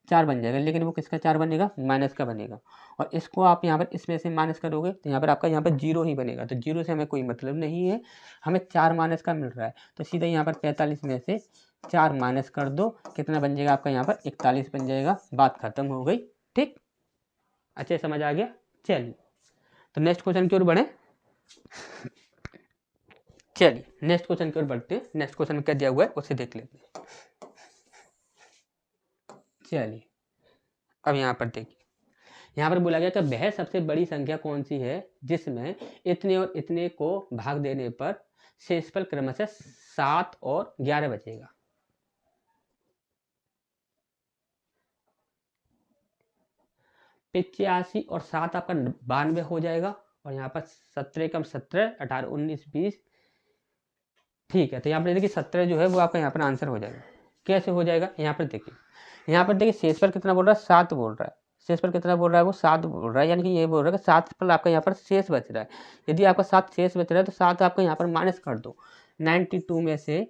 4 बन जाएगा। लेकिन वो किसका 4 बनेगा, माइनस का बनेगा। और इसको आप यहाँ पर इसमें से माइनस करोगे तो यहाँ पर आपका यहाँ पर 0 ही बनेगा। तो 0 से हमें कोई मतलब नहीं है, हमें 4 माइनस का मिल रहा है। तो सीधा यहाँ पर 45 में से 4 माइनस कर दो, कितना बन जाएगा आपका यहाँ पर 41 बन जाएगा। बात खत्म हो गई। ठीक, अच्छे समझ आ गया। चलिए तो नेक्स्ट क्वेश्चन की ओर बढ़े। चलिए नेक्स्ट क्वेश्चन की ओर बढ़ते हैं। नेक्स्ट क्वेश्चन में क्या दिया हुआ है उसे देख लेते हैं। चलिए अब यहाँ पर देखिए, यहाँ पर बोला गया कि वह सबसे बड़ी संख्या कौन सी है जिसमें इतने और इतने को भाग देने पर शेषफल क्रमशः 7 और 11 बचेगा। पिचासी और 7 आपका 92 हो जाएगा, और यहाँ पर 17 कम 17, 18, 19, 20। ठीक है, तो यहाँ पर देखिए 17 जो है वो आपका यहाँ पर आंसर हो जाएगा। कैसे हो जाएगा, यहाँ पर देखिए शेषफल कितना बोल रहा है, 7 बोल रहा है। शेषफल कितना बोल रहा है, वो 7 बोल रहा है, यानी कि ये बोल रहा है कि 7 पर आपका यहाँ पर शेष बच रहा है। यदि आपका 7 शेष बच रहा है तो 7 आपका यहाँ पर माइनस कर दो। 92 में से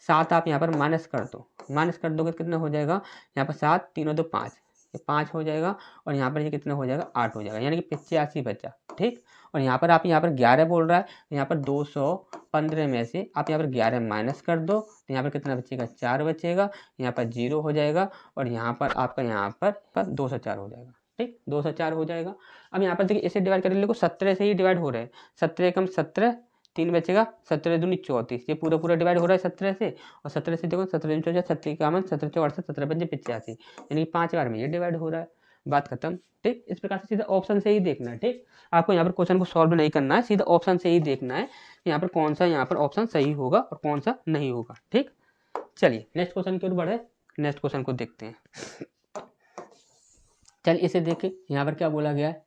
7 आप यहाँ पर माइनस कर दो। माइनस कर दोगे कितना हो जाएगा, यहाँ पर 7, 3 2 5, ये 5 हो जाएगा, और यहाँ पर ये कितना हो जाएगा, 8 हो जाएगा, यानी कि 85 बचा। ठीक, और यहाँ पर आप यहाँ पर 11 बोल रहा है, यहाँ पर 215 में से आप यहाँ पर 11 माइनस कर दो, तो यहाँ पर कितना बचेगा, 4 बचेगा, यहाँ पर 0 हो जाएगा, और यहाँ पर आपका यहाँ पर 204 हो जाएगा। ठीक, 204 हो जाएगा। अब यहाँ पर देखिए इसे डिवाइड कर लो, 17 से ही डिवाइड हो रहे हैं। 17 कम 17, 3 बचेगा, 17 दूनी 34, ये पूरा पूरा डिवाइड हो रहा है 17 से, और 17 से देखो 17 दूनी 34, 17 का 17 चौ 68, 17 पंजे 85, यानी कि 5 बार में ये डिवाइड हो रहा है। बात खत्म। ठीक, इस प्रकार से सीधा ऑप्शन से ही देखना है। ठीक, आपको यहाँ पर क्वेश्चन को सॉल्व नहीं करना है, सीधा ऑप्शन से ही देखना है यहाँ पर कौन सा यहाँ पर ऑप्शन सही होगा और कौन सा नहीं होगा। ठीक, चलिए नेक्स्ट क्वेश्चन की ओर बढ़े। नेक्स्ट क्वेश्चन को देखते हैं। चलिए इसे देखें, यहाँ पर क्या बोला गया है,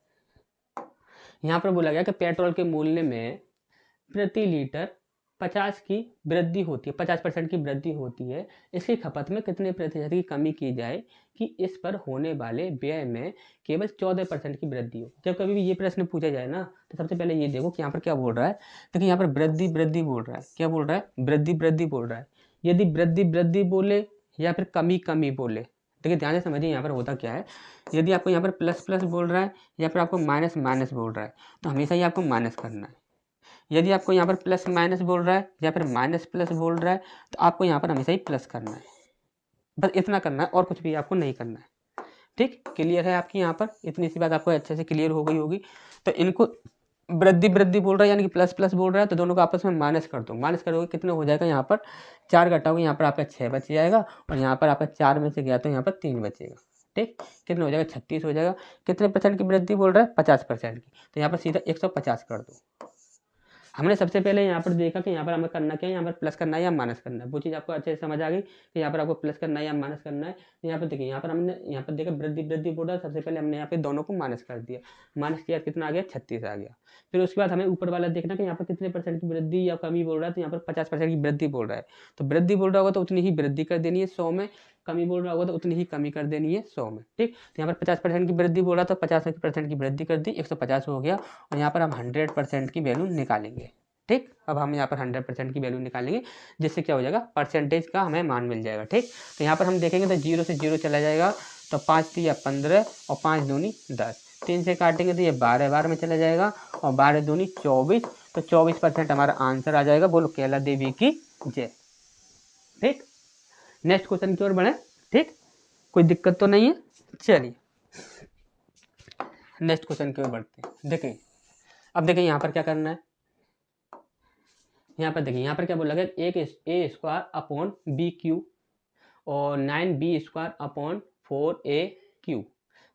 यहाँ पर बोला गया कि पेट्रोल के मूल्य में प्रति लीटर 50 की वृद्धि होती है, 50% की वृद्धि होती है। इसकी खपत में कितने प्रतिशत की कमी की जाए कि इस पर होने वाले व्यय में केवल 14% की वृद्धि हो। जब कभी भी ये प्रश्न पूछा जाए ना, तो सबसे पहले ये देखो कि यहाँ पर क्या बोल रहा है। देखिए यहाँ पर वृद्धि वृद्धि बोल रहा है, क्या बोल रहा है, वृद्धि वृद्धि बोल रहा है। यदि वृद्धि वृद्धि बोले या फिर कमी कमी बोले, देखिए ध्यान से समझिए यहाँ पर होता क्या है। यदि आपको यहाँ पर प्लस प्लस बोल रहा है या फिर आपको माइनस माइनस बोल रहा है, तो हमेशा ही आपको माइनस करना है। यदि आपको यहाँ पर प्लस माइनस बोल रहा है या फिर माइनस प्लस बोल रहा है, तो आपको यहाँ पर हमेशा ही प्लस करना है। बस इतना करना है और कुछ भी आपको नहीं करना है। ठीक, क्लियर है आपकी यहाँ पर, इतनी सी बात आपको अच्छे से क्लियर हो गई होगी। तो इनको वृद्धि वृद्धि बोल रहा है यानी कि प्लस प्लस बोल रहा है, तो दोनों को आपस में माइनस कर दो। माइनस करोगे कितना हो जाएगा, यहाँ पर 4 घटाओगे, यहाँ पर आपका 6 बच जाएगा, और यहाँ पर आपका 4 में से गया तो यहाँ पर 3 बचेगा। ठीक, कितना हो जाएगा, 36 हो जाएगा। कितने परसेंट की वृद्धि बोल रहा है, 50% की, तो यहाँ पर सीधा 150 कर दो। हमने सबसे पहले यहाँ पर देखा कि यहाँ पर हमें करना क्या है, यहाँ पर प्लस करना है या माइनस करना है। वो चीज़ आपको अच्छे से समझ आ गई कि यहाँ पर आपको प्लस करना है या माइनस करना है। यहाँ पर देखिए, यहाँ पर हमने यहाँ पर देखा वृद्धि वृद्धि बोल रहा है, सबसे पहले हमने यहाँ पे दोनों को माइनस कर दिया। माइनस किया कितना आ गया, 36 आ गया। फिर उसके बाद हमें ऊपर वाला देखना कि यहाँ पर कितने परसेंट की वृद्धि या कमी बोल रहा है, तो यहाँ पर 50% की वृद्धि बोल रहा है। तो वृद्धि बोल रहा होगा तो उतनी ही वृद्धि कर देनी है 100 में, कमी बोल रहा होगा तो उतनी ही कमी कर देनी है 100 में। ठीक, तो यहाँ पर 50% की वृद्धि बोला तो 50% की वृद्धि कर दी, 150 हो गया। और यहाँ पर हम 100% की वैल्यू निकालेंगे। ठीक, अब हम यहाँ पर 100% की वैल्यू निकालेंगे, जिससे क्या हो जाएगा, परसेंटेज का हमें मान मिल जाएगा। ठीक, तो यहाँ पर हम देखेंगे तो 0 से 0 चला जाएगा, तो 5 3 15 और 5 दूनी 10, 3 से काटेंगे तो ये 12 12 में चला जाएगा, और 12 दूनी 24, तो 24% हमारा आंसर आ जाएगा। बोलो केला देवी की जय। ठीक, नेक्स्ट क्वेश्चन की ओर बढ़े। ठीक, कोई दिक्कत तो नहीं है। चलिए नेक्स्ट क्वेश्चन की ओर बढ़ते हैं। देखिए अब देखिए यहाँ पर क्या करना है, यहाँ पर देखिए यहाँ पर क्या बोला गया, एक ए स्क्वायर अपॉन बी क्यू और 9b स्क्वायर अपॉन 4ac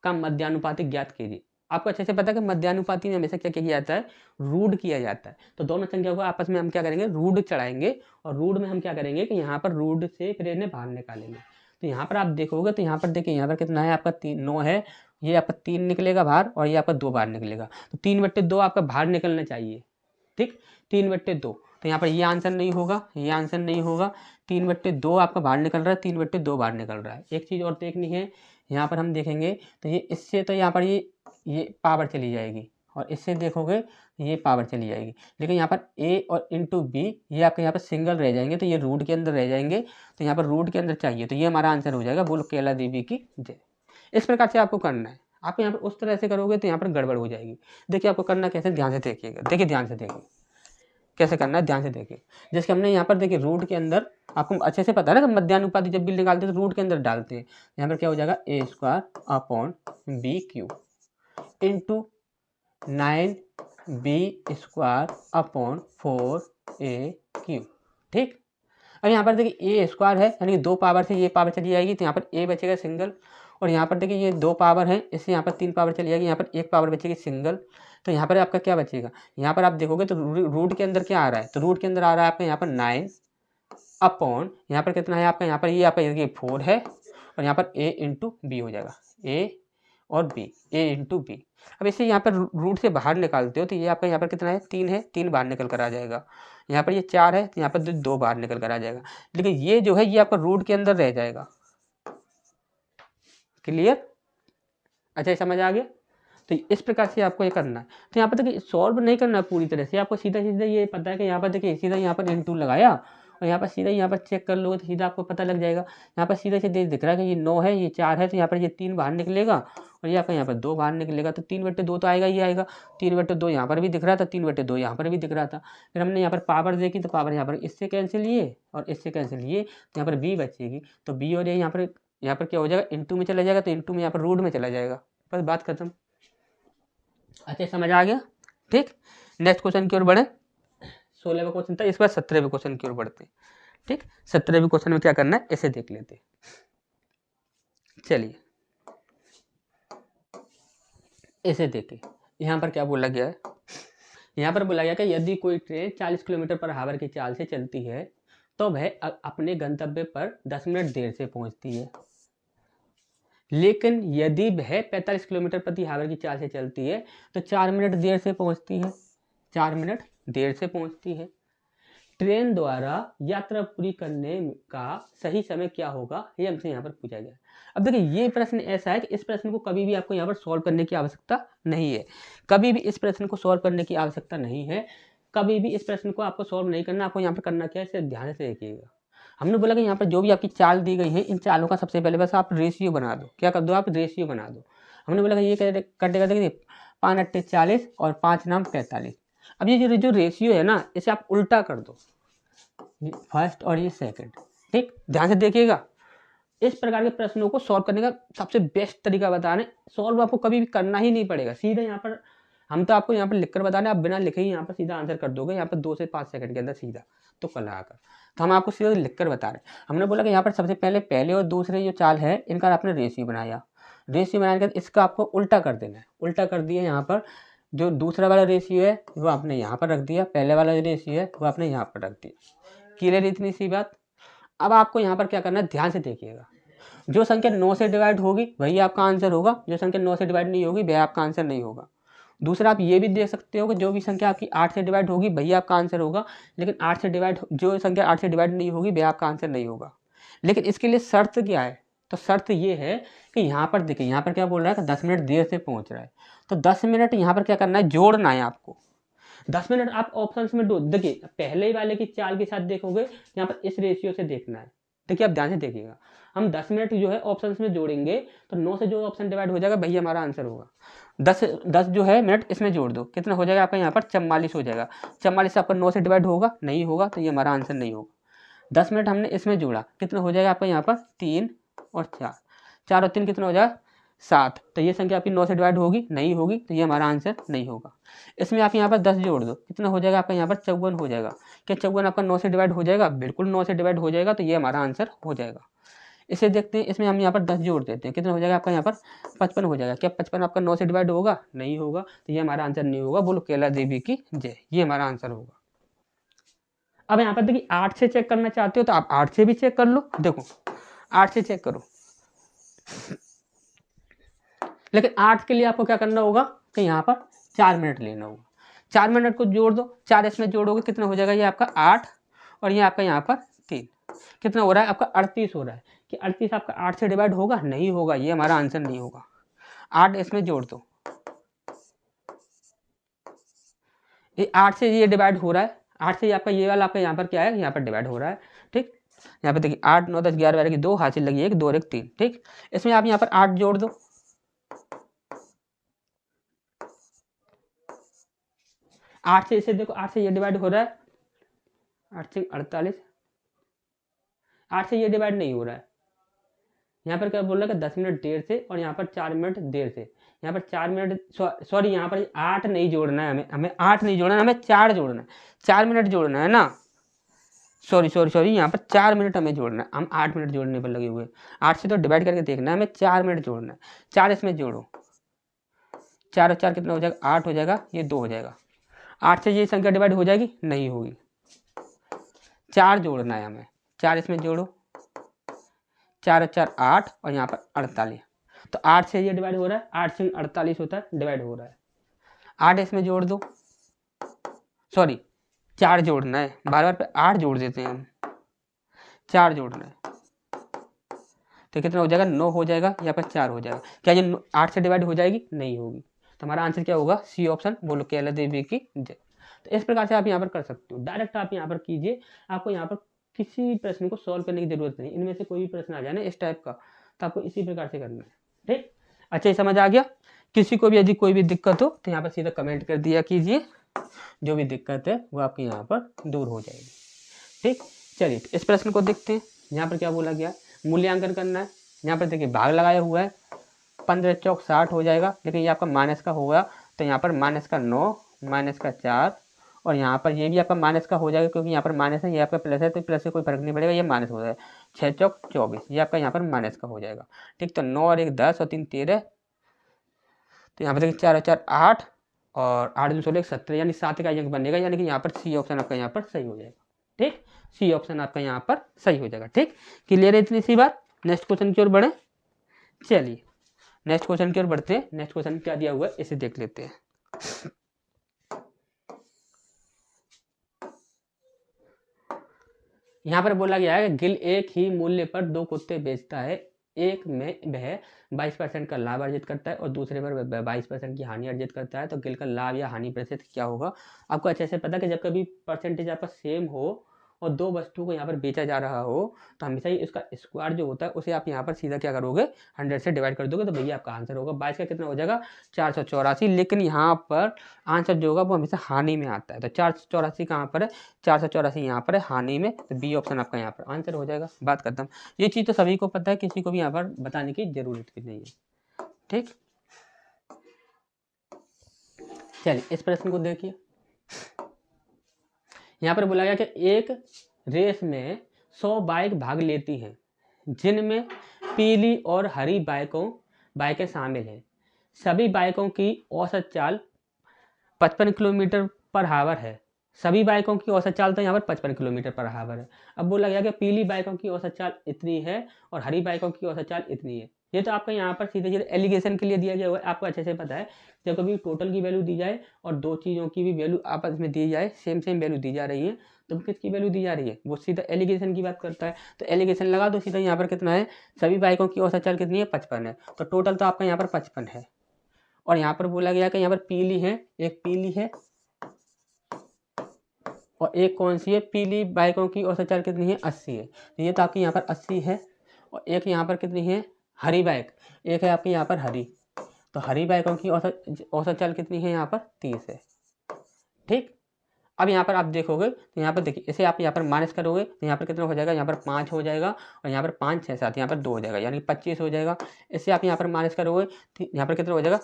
का मध्यानुपातिक ज्ञात कीजिए। आपको अच्छे से पता है कि मध्यानुपाती में हमेशा क्या किया जाता है, रूट किया जाता है। तो दोनों संख्या को आपस में हम क्या करेंगे, रूट चढ़ाएंगे, और रूट में हम क्या करेंगे कि यहाँ पर रूट से फिर इन्हें बाहर निकालेंगे। तो यहाँ पर आप देखोगे तो यहाँ पर देखिए यहाँ पर कितना है आपका 9 है, ये आपका 3 निकलेगा बाहर, और ये आपका 2 बाहर निकलेगा, तो 3/2 आपका बाहर निकलना चाहिए। ठीक, 3/2, तो यहाँ पर ये आंसर नहीं होगा, ये आंसर नहीं होगा, 3/2 आपका बाहर निकल रहा है, 3/2 बाहर निकल रहा है। एक चीज़ और देखनी है, यहाँ पर हम देखेंगे तो ये इससे तो यहाँ पर ये पावर चली जाएगी, और इससे देखोगे ये पावर चली जाएगी, लेकिन यहाँ पर a और इंटू बी ये आपके यहाँ पर सिंगल रह जाएंगे, तो ये रूट के अंदर रह जाएंगे, तो यहाँ पर रूट के अंदर चाहिए, तो ये हमारा आंसर हो जाएगा। बोलो केला देवी की जय। इस प्रकार से आपको करना है। आप यहाँ पर उस तरह से करोगे तो यहाँ पर गड़बड़ हो जाएगी। देखिए आपको करना कैसे, ध्यान से देखिएगा, देखिए ध्यान से देखिए कैसे करना है, ध्यान से देखिए। जैसे हमने यहाँ पर देखिए रूट के अंदर, आपको अच्छे से पता है ना कि मध्यानुपाती जब भी निकालते हैं तो रूट के अंदर डालते हैं। यहाँ पर क्या हो जाएगा, a square upon b q into 9b square upon 4ac। ठीक, अब यहाँ पर देखिए ए स्क्वायर है, यानी कि 2 पावर से ये पावर चली जाएगी, तो यहाँ पर ए बचेगा सिंगल, और यहाँ पर देखिए ये 2 पावर है, इससे यहाँ पर 3 पावर चली जाएगी, यहाँ पर 1 पावर बचेगी सिंगल, तो यहाँ पर आपका क्या बचेगा, यहाँ पर आप देखोगे तो रूट के अंदर क्या आ रहा है, तो रूट के अंदर आ रहा है आपका यहाँ पर 9 अपॉन, यहाँ पर कितना है आपका, यहाँ पर ये आपका 4 है, और यहाँ पर a इंटू बी हो जाएगा, a और b, a इंटू बी। अब इसे यहाँ पर रूट से बाहर निकालते हो तो ये आपका यहाँ पर कितना है, 3 है, 3 बाहर निकल कर आ जाएगा। यहाँ पर ये 4 है, तो यहाँ पर 2 बाहर निकल कर आ जाएगा, लेकिन ये जो है ये आपका रूट के अंदर रह जाएगा। क्लियर, अच्छा समझ आ गया। तो इस प्रकार से आपको ये करना है। तो यहाँ पर देखिए सॉल्व नहीं करना पूरी तरह से, आपको सीधा सीधा ये पता है कि यहाँ पर देखिए सीधा यहाँ पर इंटू लगाया, और यहाँ पर सीधा यहाँ पर चेक कर लोगे तो सीधा आपको पता लग जाएगा। यहाँ पर सीधे सीधे दिख रहा है कि ये 9 है, ये 4 है, तो यहाँ पर ये 3 बाहर निकलेगा, और ये आपका यहाँ पर 2 बाहर निकलेगा, तो 3/2 तो आएगा, ये आएगा। 3/2 यहाँ पर भी दिख रहा था, 3/2 यहाँ पर भी दिख रहा था। फिर हमने यहाँ पर पावर देखी, तो पावर यहाँ पर इससे कैंसिल ये और इससे कैंसिल ये, तो यहाँ पर बी बचेगी, तो बी और ये यहाँ पर क्या हो जाएगा, इंटू में चला जाएगा, तो इंटू में यहाँ पर रूट में चला जाएगा, बस बात खत्म। अच्छा समझ आ गया। ठीक, नेक्स्ट क्वेश्चन की ओर बढ़े। 16वां क्वेश्चन था, इस बार 17वें क्वेश्चन की ओर बढ़ते हैं। ठीक, 17वें क्वेश्चन में क्या करना है, ऐसे देख लेते हैं। चलिए ऐसे देखें, यहाँ पर क्या बोला गया है, यहाँ पर बोला गया कि यदि कोई ट्रेन 40 किलोमीटर पर आवर की चाल से चलती है तो वह अपने गंतव्य पर 10 मिनट देर से पहुंचती है, लेकिन यदि वह 45 किलोमीटर प्रति आवर की चाल से चलती है तो 4 मिनट देर से पहुंचती है, 4 मिनट देर से पहुंचती है। ट्रेन द्वारा यात्रा पूरी करने का सही समय क्या होगा, ये हमसे यहाँ पर पूछा गया। अब देखिए ये प्रश्न ऐसा है कि इस प्रश्न को कभी भी आपको यहाँ पर सॉल्व करने की आवश्यकता नहीं है, कभी भी इस प्रश्न को सॉल्व करने की आवश्यकता नहीं है, कभी भी इस प्रश्न को आपको सॉल्व नहीं करना। आपको यहाँ पर करना क्या है, इसे ध्यान से देखिएगा। हमने बोला कि यहाँ पर जो भी आपकी चाल दी गई है, इन चालों का सबसे पहले बस आप रेशियो बना दो। क्या कर दो, आप रेशियो बना दो। हमने बोला कि ये कटेगा, देखिए 5 8 40 और 5 नाम 45। अब ये जो रेशियो है ना, इसे आप उल्टा कर दो, फर्स्ट और ये सेकंड। ठीक, ध्यान से देखिएगा। इस प्रकार के प्रश्नों को सॉल्व करने का सबसे बेस्ट तरीका बता रहे हैं, सॉल्व आपको कभी भी करना ही नहीं पड़ेगा, सीधे यहाँ पर हम तो आपको यहाँ पर लिखकर बता रहे हैं, आप बिना लिखे ही यहाँ पर सीधा आंसर कर दोगे, यहाँ पर 2 से 5 सेकंड के अंदर सीधा तो कल आकर। तो हम आपको सीधा लिखकर बता रहे हैं। हमने बोला कि यहाँ पर सबसे पहले और दूसरे जो चाल है इनका आपने रेशियो बनाया, रेशियो बनाने के बाद इसका आपको उल्टा कर देना है। उल्टा कर दिया, यहाँ पर जो दूसरा वाला रेशियो है वो आपने यहाँ पर रख दिया, पहले वाला जो रेशियो है वो आपने यहाँ पर रख दिया। क्लियर, इतनी सी बात। अब आपको यहाँ पर क्या करना है, ध्यान से देखिएगा। जो संख्या 9 से डिवाइड होगी वही आपका आंसर होगा, जो संख्या 9 से डिवाइड नहीं होगी वह आपका आंसर नहीं होगा। दूसरा आप ये भी देख सकते हो कि जो भी संख्या आपकी 8 से डिवाइड होगी वही आपका आंसर होगा, लेकिन जो संख्या 8 से डिवाइड नहीं होगी वह आपका आंसर नहीं होगा। लेकिन इसके लिए शर्त क्या है, तो शर्त ये है कि यहाँ पर देखिए, यहाँ पर क्या बोल रहा है कि 10 मिनट देर से पहुँच रहा है, तो 10 मिनट यहाँ पर क्या करना है, जोड़ना है आपको। 10 मिनट आप ऑप्शंस में देखिए, पहले वाले की चाल के साथ देखोगे, यहाँ पर इस रेशियो से देखना है। देखिए आप ध्यान से देखिएगा, हम 10 मिनट जो है ऑप्शंस में जोड़ेंगे तो 9 से जो ऑप्शन डिवाइड हो जाएगा वही हमारा आंसर होगा। 10 जो है मिनट इसमें जोड़ दो, कितना हो जाएगा आपका यहाँ पर 44 हो जाएगा। 44 आपका 9 से डिवाइड होगा, नहीं होगा, तो ये हमारा आंसर नहीं होगा। 10 मिनट हमने इसमें जोड़ा, कितना हो जाएगा आपका यहाँ पर 3 और 4, 4 और 3 कितना हो जाएगा 7, तो ये संख्या आपकी 9 से डिवाइड होगी, नहीं होगी, तो ये हमारा आंसर नहीं होगा। इसमें आप यहाँ पर 10 जोड़ दो, कितना हो जाएगा आपका यहाँ पर 54 हो जाएगा। क्या 54 आपका 9 से डिवाइड हो जाएगा, बिल्कुल 9 से डिवाइड हो जाएगा, तो ये हमारा आंसर हो जाएगा। इसे देखते हैं, इसमें हम यहाँ पर 10 जोड़ देते हैं, कितना हो जाएगा आपका यहाँ पर 55 हो जाएगा। क्या 55 आपका 9 से डिवाइड होगा, नहीं होगा, तो ये हमारा आंसर नहीं होगा। बोलो कैला देवी की जय, ये हमारा आंसर होगा। अब यहाँ पर देखिए 8 से चेक करना चाहते हो तो आप 8 से भी चेक कर लो, देखो 8 से चेक करो, लेकिन 8 के लिए आपको क्या करना होगा कि यहाँ पर 4 मिनट लेना होगा। 4 मिनट को जोड़ दो, 4 इसमें जोड़ोगे कितना हो जाएगा, ये आपका 8 और ये आपका यहाँ पर 3, कितना हो रहा है आपका 38 हो रहा है। कि 38 आपका 8 से डिवाइड होगा, नहीं होगा, ये हमारा आंसर नहीं होगा। 8 इसमें जोड़ दो, ये 8 से ये डिवाइड हो रहा है, 8 से आपका ये वाला आपका यहाँ पर क्या है, यहाँ पर डिवाइड हो रहा है। ठीक, यहाँ पे देखिए 8 9 10 11 12 की 2 हासिल लगी 1 2 और 1 3। ठीक, इसमें आप यहाँ पर 8 जोड़ दो, 8 से इसे देखो, 8 से ये डिवाइड हो रहा है, 8 से 48, 8 से ये डिवाइड नहीं हो रहा है। यहाँ पर क्या बोल रहा है कि 10 मिनट देर से, और यहाँ पर 4 मिनट देर से। यहाँ पर 4 मिनट, सॉरी यहाँ पर 8 नहीं जोड़ना है, हमें 8 नहीं जोड़ना है, हमें 4 जोड़ना है, 4 मिनट जोड़ना है ना, सॉरी यहाँ पर 4 मिनट हमें जोड़ना है, हम 8 मिनट जोड़ने पर लगे हुए। 8 से तो डिवाइड करके देखना है, हमें 4 मिनट जोड़ना है। 4 इसमें जोड़ो, 4 और 4 कितना हो जाएगा, 8 हो जाएगा, ये 2 हो जाएगा। 8 से ये संख्या डिवाइड हो जाएगी, नहीं होगी, 4 जोड़ना है हमें, 4 इसमें जोड़ो, 4 और 4 8 और यहाँ पर 48, तो 8 से ये डिवाइड हो रहा है, 8 से 48 होता है, डिवाइड हो रहा है। 8 इसमें जोड़ दो, सॉरी 4 जोड़ना है, बार बार पे 8 जोड़ देते हैं हम, 4 जोड़ना है, तो कितना हो जाएगा 9 हो जाएगा, यहाँ पर 4 हो जाएगा। क्या ये 8 से डिवाइड हो जाएगी, नहीं होगी, तो हमारा आंसर क्या होगा, सी ऑप्शन। बोलो कैला देवी की जय। तो इस प्रकार से आप यहाँ पर कर सकते हो, डायरेक्ट आप यहाँ पर कीजिए, आपको यहाँ पर किसी प्रश्न को सॉल्व करने की जरूरत नहीं, इनमें से कोई भी प्रश्न आ जाए ना इस टाइप का, तो आपको इसी प्रकार से करना है। ठीक, अच्छा ये समझ आ गया। किसी को भी यदि कोई भी दिक्कत हो तो यहाँ पर सीधा कमेंट कर दिया कीजिए, जो भी दिक्कत है वो आपकी यहाँ पर दूर हो जाएगी। ठीक, चलिए इस प्रश्न को देखते हैं। यहाँ पर क्या बोला गया, मूल्यांकन करना है। यहाँ पर देखिए भाग लगाया हुआ है, 15 चौक 60 हो जाएगा, लेकिन ये आपका माइनस का होगा, तो यहाँ पर माइनस का 9 माइनस का 4 और यहाँ पर ये भी आपका माइनस का हो जाएगा, क्योंकि यहाँ पर माइनस है, ये आपका प्लस है, तो प्लस से कोई फर्क नहीं पड़ेगा, ये माइनस हो जाएगा। 6 चौक 24, ये आपका यहाँ पर माइनस का हो जाएगा। ठीक, तो 9 और 1 10 और 3 13, तो यहाँ पर देखिए 4 और 4 8 और 8 2 16 17, यानी 7 का अंक बनेगा, यानी कि यहाँ पर सी ऑप्शन आपका यहाँ पर सही हो जाएगा। ठीक, सी ऑप्शन आपका यहाँ पर सही हो जाएगा। ठीक, क्लियर है इतनी सी बात। नेक्स्ट क्वेश्चन की ओर बढ़े, चलिए नेक्स्ट क्वेश्चन की ओर बढ़ते हैं। नेक्स्ट क्वेश्चन क्या दिया हुआ है इसे देख लेते हैं। यहाँ पर बोला गया है कि गिल एक ही मूल्य पर 2 कुत्ते बेचता है, एक में वह 22% का लाभ अर्जित करता है और दूसरे पर वह 22% की हानि अर्जित करता है, तो गिल का लाभ या हानि प्रतिशत क्या होगा। आपको अच्छे से पता है कि जब कभी परसेंटेज आपका सेम हो और 2 वस्तुओं को यहाँ पर बेचा जा रहा हो, तो हमेशा ही इसका स्क्वायर जो होता है उसे आप यहाँ पर सीधा क्या करोगे, 100 से डिवाइड कर दोगे, तो भैया आपका आंसर होगा 22 का कितना हो जाएगा 484। लेकिन यहाँ पर आंसर जो होगा वो हमेशा हानि में आता है, तो 484 कहाँ पर है, 484 यहाँ पर है हानि में, तो बी ऑप्शन आपका यहाँ पर आंसर हो जाएगा। बात खत्म। ये चीज़ तो सभी को पता है, किसी को भी यहाँ पर बताने की जरूरत भी नहीं है। ठीक, चलिए इस प्रश्न को देखिए। यहाँ पर बोला गया कि एक रेस में 100 बाइक भाग लेती हैं, जिनमें पीली और हरी बाइकें शामिल हैं। सभी बाइकों की औसत चाल 55 किलोमीटर पर हावर है। सभी बाइकों की औसत चाल तो यहाँ पर 55 किलोमीटर पर हावर है। अब बोला गया कि पीली बाइकों की औसत चाल इतनी है और हरी बाइकों की औसत चाल इतनी है। ये तो आपका यहाँ पर सीधे सीधे एलिगेशन के लिए दिया गया हुआ है, आपको अच्छे से पता है। जब कभी टोटल की वैल्यू दी जाए और दो चीज़ों की भी वैल्यू आपस में दी जाए, सेम वैल्यू दी जा रही है, तो किसकी वैल्यू दी जा रही है, वो सीधा एलिगेशन की बात करता है। तो एलिगेशन लगा दो सीधा, यहाँ पर कितना है, सभी बाइकों की औसत चाल कितनी है, 55 है। तो टोटल तो आपका यहाँ पर 55 है। और यहाँ पर बोला गया कि यहाँ पर पीली है, एक पीली है और एक कौन सी है, पीली बाइकों की औसत चाल कितनी है, 80 है। तो ये तो आपकी यहाँ पर 80 है। और एक यहाँ पर कितनी है, हरी बाइक, एक है आपकी यहाँ पर हरी। तो हरी बाइकों की औसत चाल कितनी है, यहाँ पर 30 है। ठीक, अब यहाँ पर आप देखोगे तो यहाँ पर देखिए, इसे आप यहाँ पर माइनस करोगे तो यहाँ पर कितना हो जाएगा, यहाँ पर 5 हो जाएगा और यहाँ पर 5 6 7 यहाँ पर 2 हो जाएगा, यानी 25 हो जाएगा। इसे आप यहाँ पर माइनस करोगे तो यहाँ पर कितना हो जाएगा,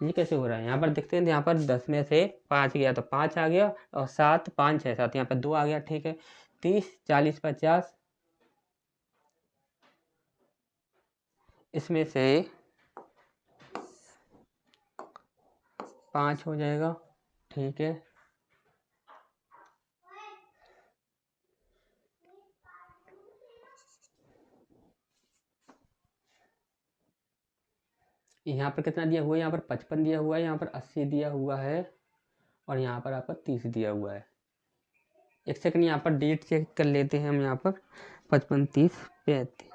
ये कैसे हो रहा है, यहाँ पर देखते हैं, यहाँ पर 10 में से 5 गया तो 5 आ गया और 7 5 6 7 यहाँ पर 2 आ गया। ठीक है, 30 40 50, इसमें से 5 हो जाएगा। ठीक है, यहाँ पर कितना दिया हुआ है, यहाँ पर 55 दिया हुआ है, यहाँ पर 80 दिया हुआ है और यहाँ पर आपका 30 दिया हुआ है। एक सेकंड यहाँ पर डेट चेक कर लेते हैं हम, यहाँ पर 55 30 35,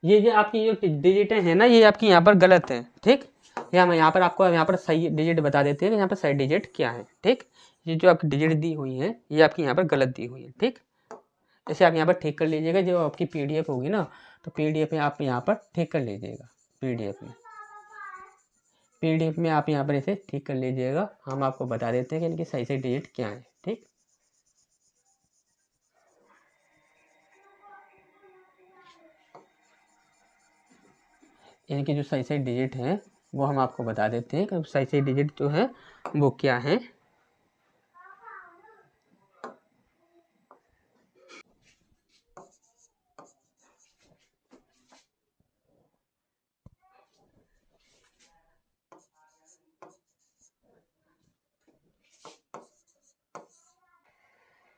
ये जो आपकी जो डिजिटें हैं ना, ये आपकी यहाँ पर गलत है। ठीक, या हम यहाँ पर आपको यहाँ पर सही डिजिट बता देते हैं कि यहाँ पर सही डिजिट क्या है। ठीक, ये जो आपकी डिजिट दी हुई है ये आपकी यहाँ पर गलत दी हुई है। ठीक, इसे आप यहाँ पर ठीक कर लीजिएगा, जो आपकी पीडीएफ होगी ना, तो पीडीएफ में आप यहाँ पर ठीक कर लीजिएगा। पीडीएफ में आप यहाँ पर इसे ठीक कर लीजिएगा, हम आपको बता देते हैं कि इनकी सही डिजिट क्या है। ठीक, इनकी जो सही डिजिट हैं वो हम आपको बता देते हैं कि सही डिजिट जो है वो क्या है।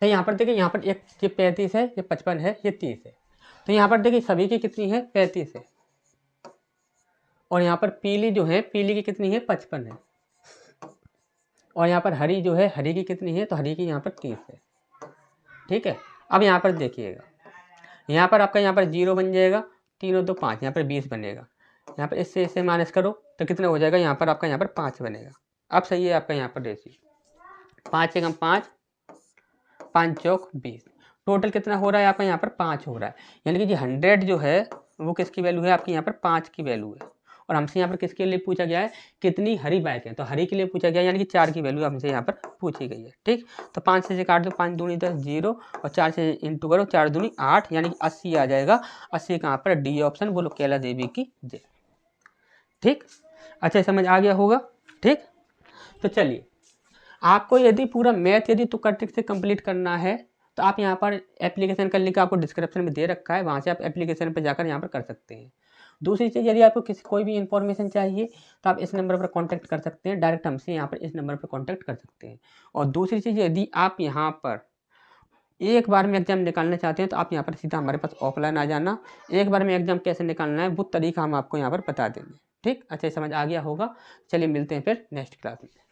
तो यहाँ पर देखिए, यहाँ पर एक ये 35 है, ये 55 है, ये 30 है। तो यहाँ पर देखिए सभी की कितनी है, 35 है। और यहाँ पर पीली जो है, पीली की कितनी है, 55 है। और यहाँ पर हरी जो है, हरी की कितनी है, तो हरी की यहाँ पर 30 है। ठीक है, अब यहाँ पर देखिएगा, यहाँ पर आपका यहाँ पर 0 बन जाएगा, 3 और 2 5, यहाँ पर 20 बनेगा। यहाँ पर इससे माइनस करो तो कितना हो जाएगा, यहाँ पर आपका यहाँ पर 5 बनेगा। अब सही है आपका यहाँ पर रेशियो, 5 से कम 5, 5 चौक 20, टोटल कितना हो रहा है आपका यहाँ पर 5 हो रहा है। यानी कि 100 जो है वो किसकी वैल्यू है, आपकी यहाँ पर 5 की वैल्यू है। और हमसे यहाँ पर किसके लिए पूछा गया है, कितनी हरी बाइक है, तो हरी के लिए पूछा गया है, यानी कि 4 की वैल्यू हमसे यहाँ पर पूछी गई है। ठीक, तो 5 से काट दो, 5 दूनी 10 0 और 4 से इंटू करो, 4 दूनी 8, यानी कि 80 आ जाएगा। 80 कहाँ पर, डी ऑप्शन, बोलो कैला देवी की जय। ठीक, अच्छा समझ आ गया होगा। ठीक, तो चलिए, आपको यदि पूरा मैथ यदि तुक्का ट्रिक से कंप्लीट करना है तो आप यहाँ पर एप्लीकेशन का लिंक आपको डिस्क्रिप्शन में दे रखा है, वहाँ से आप एप्लीकेशन पर जाकर यहाँ पर कर सकते हैं। दूसरी चीज़, यदि आपको कोई भी इन्फॉर्मेशन चाहिए तो आप इस नंबर पर कांटेक्ट कर सकते हैं, डायरेक्ट हमसे यहाँ पर इस नंबर पर कांटेक्ट कर सकते हैं। और दूसरी चीज़, यदि आप यहाँ पर एक बार में एग्जाम निकालना चाहते हैं तो आप यहाँ पर सीधा हमारे पास ऑफलाइन आ जाना। एक बार में एग्जाम कैसे निकालना है वो तरीका हम आपको यहाँ पर बता देंगे। ठीक, अच्छा समझ आ गया होगा। चलिए मिलते हैं फिर नेक्स्ट क्लास में।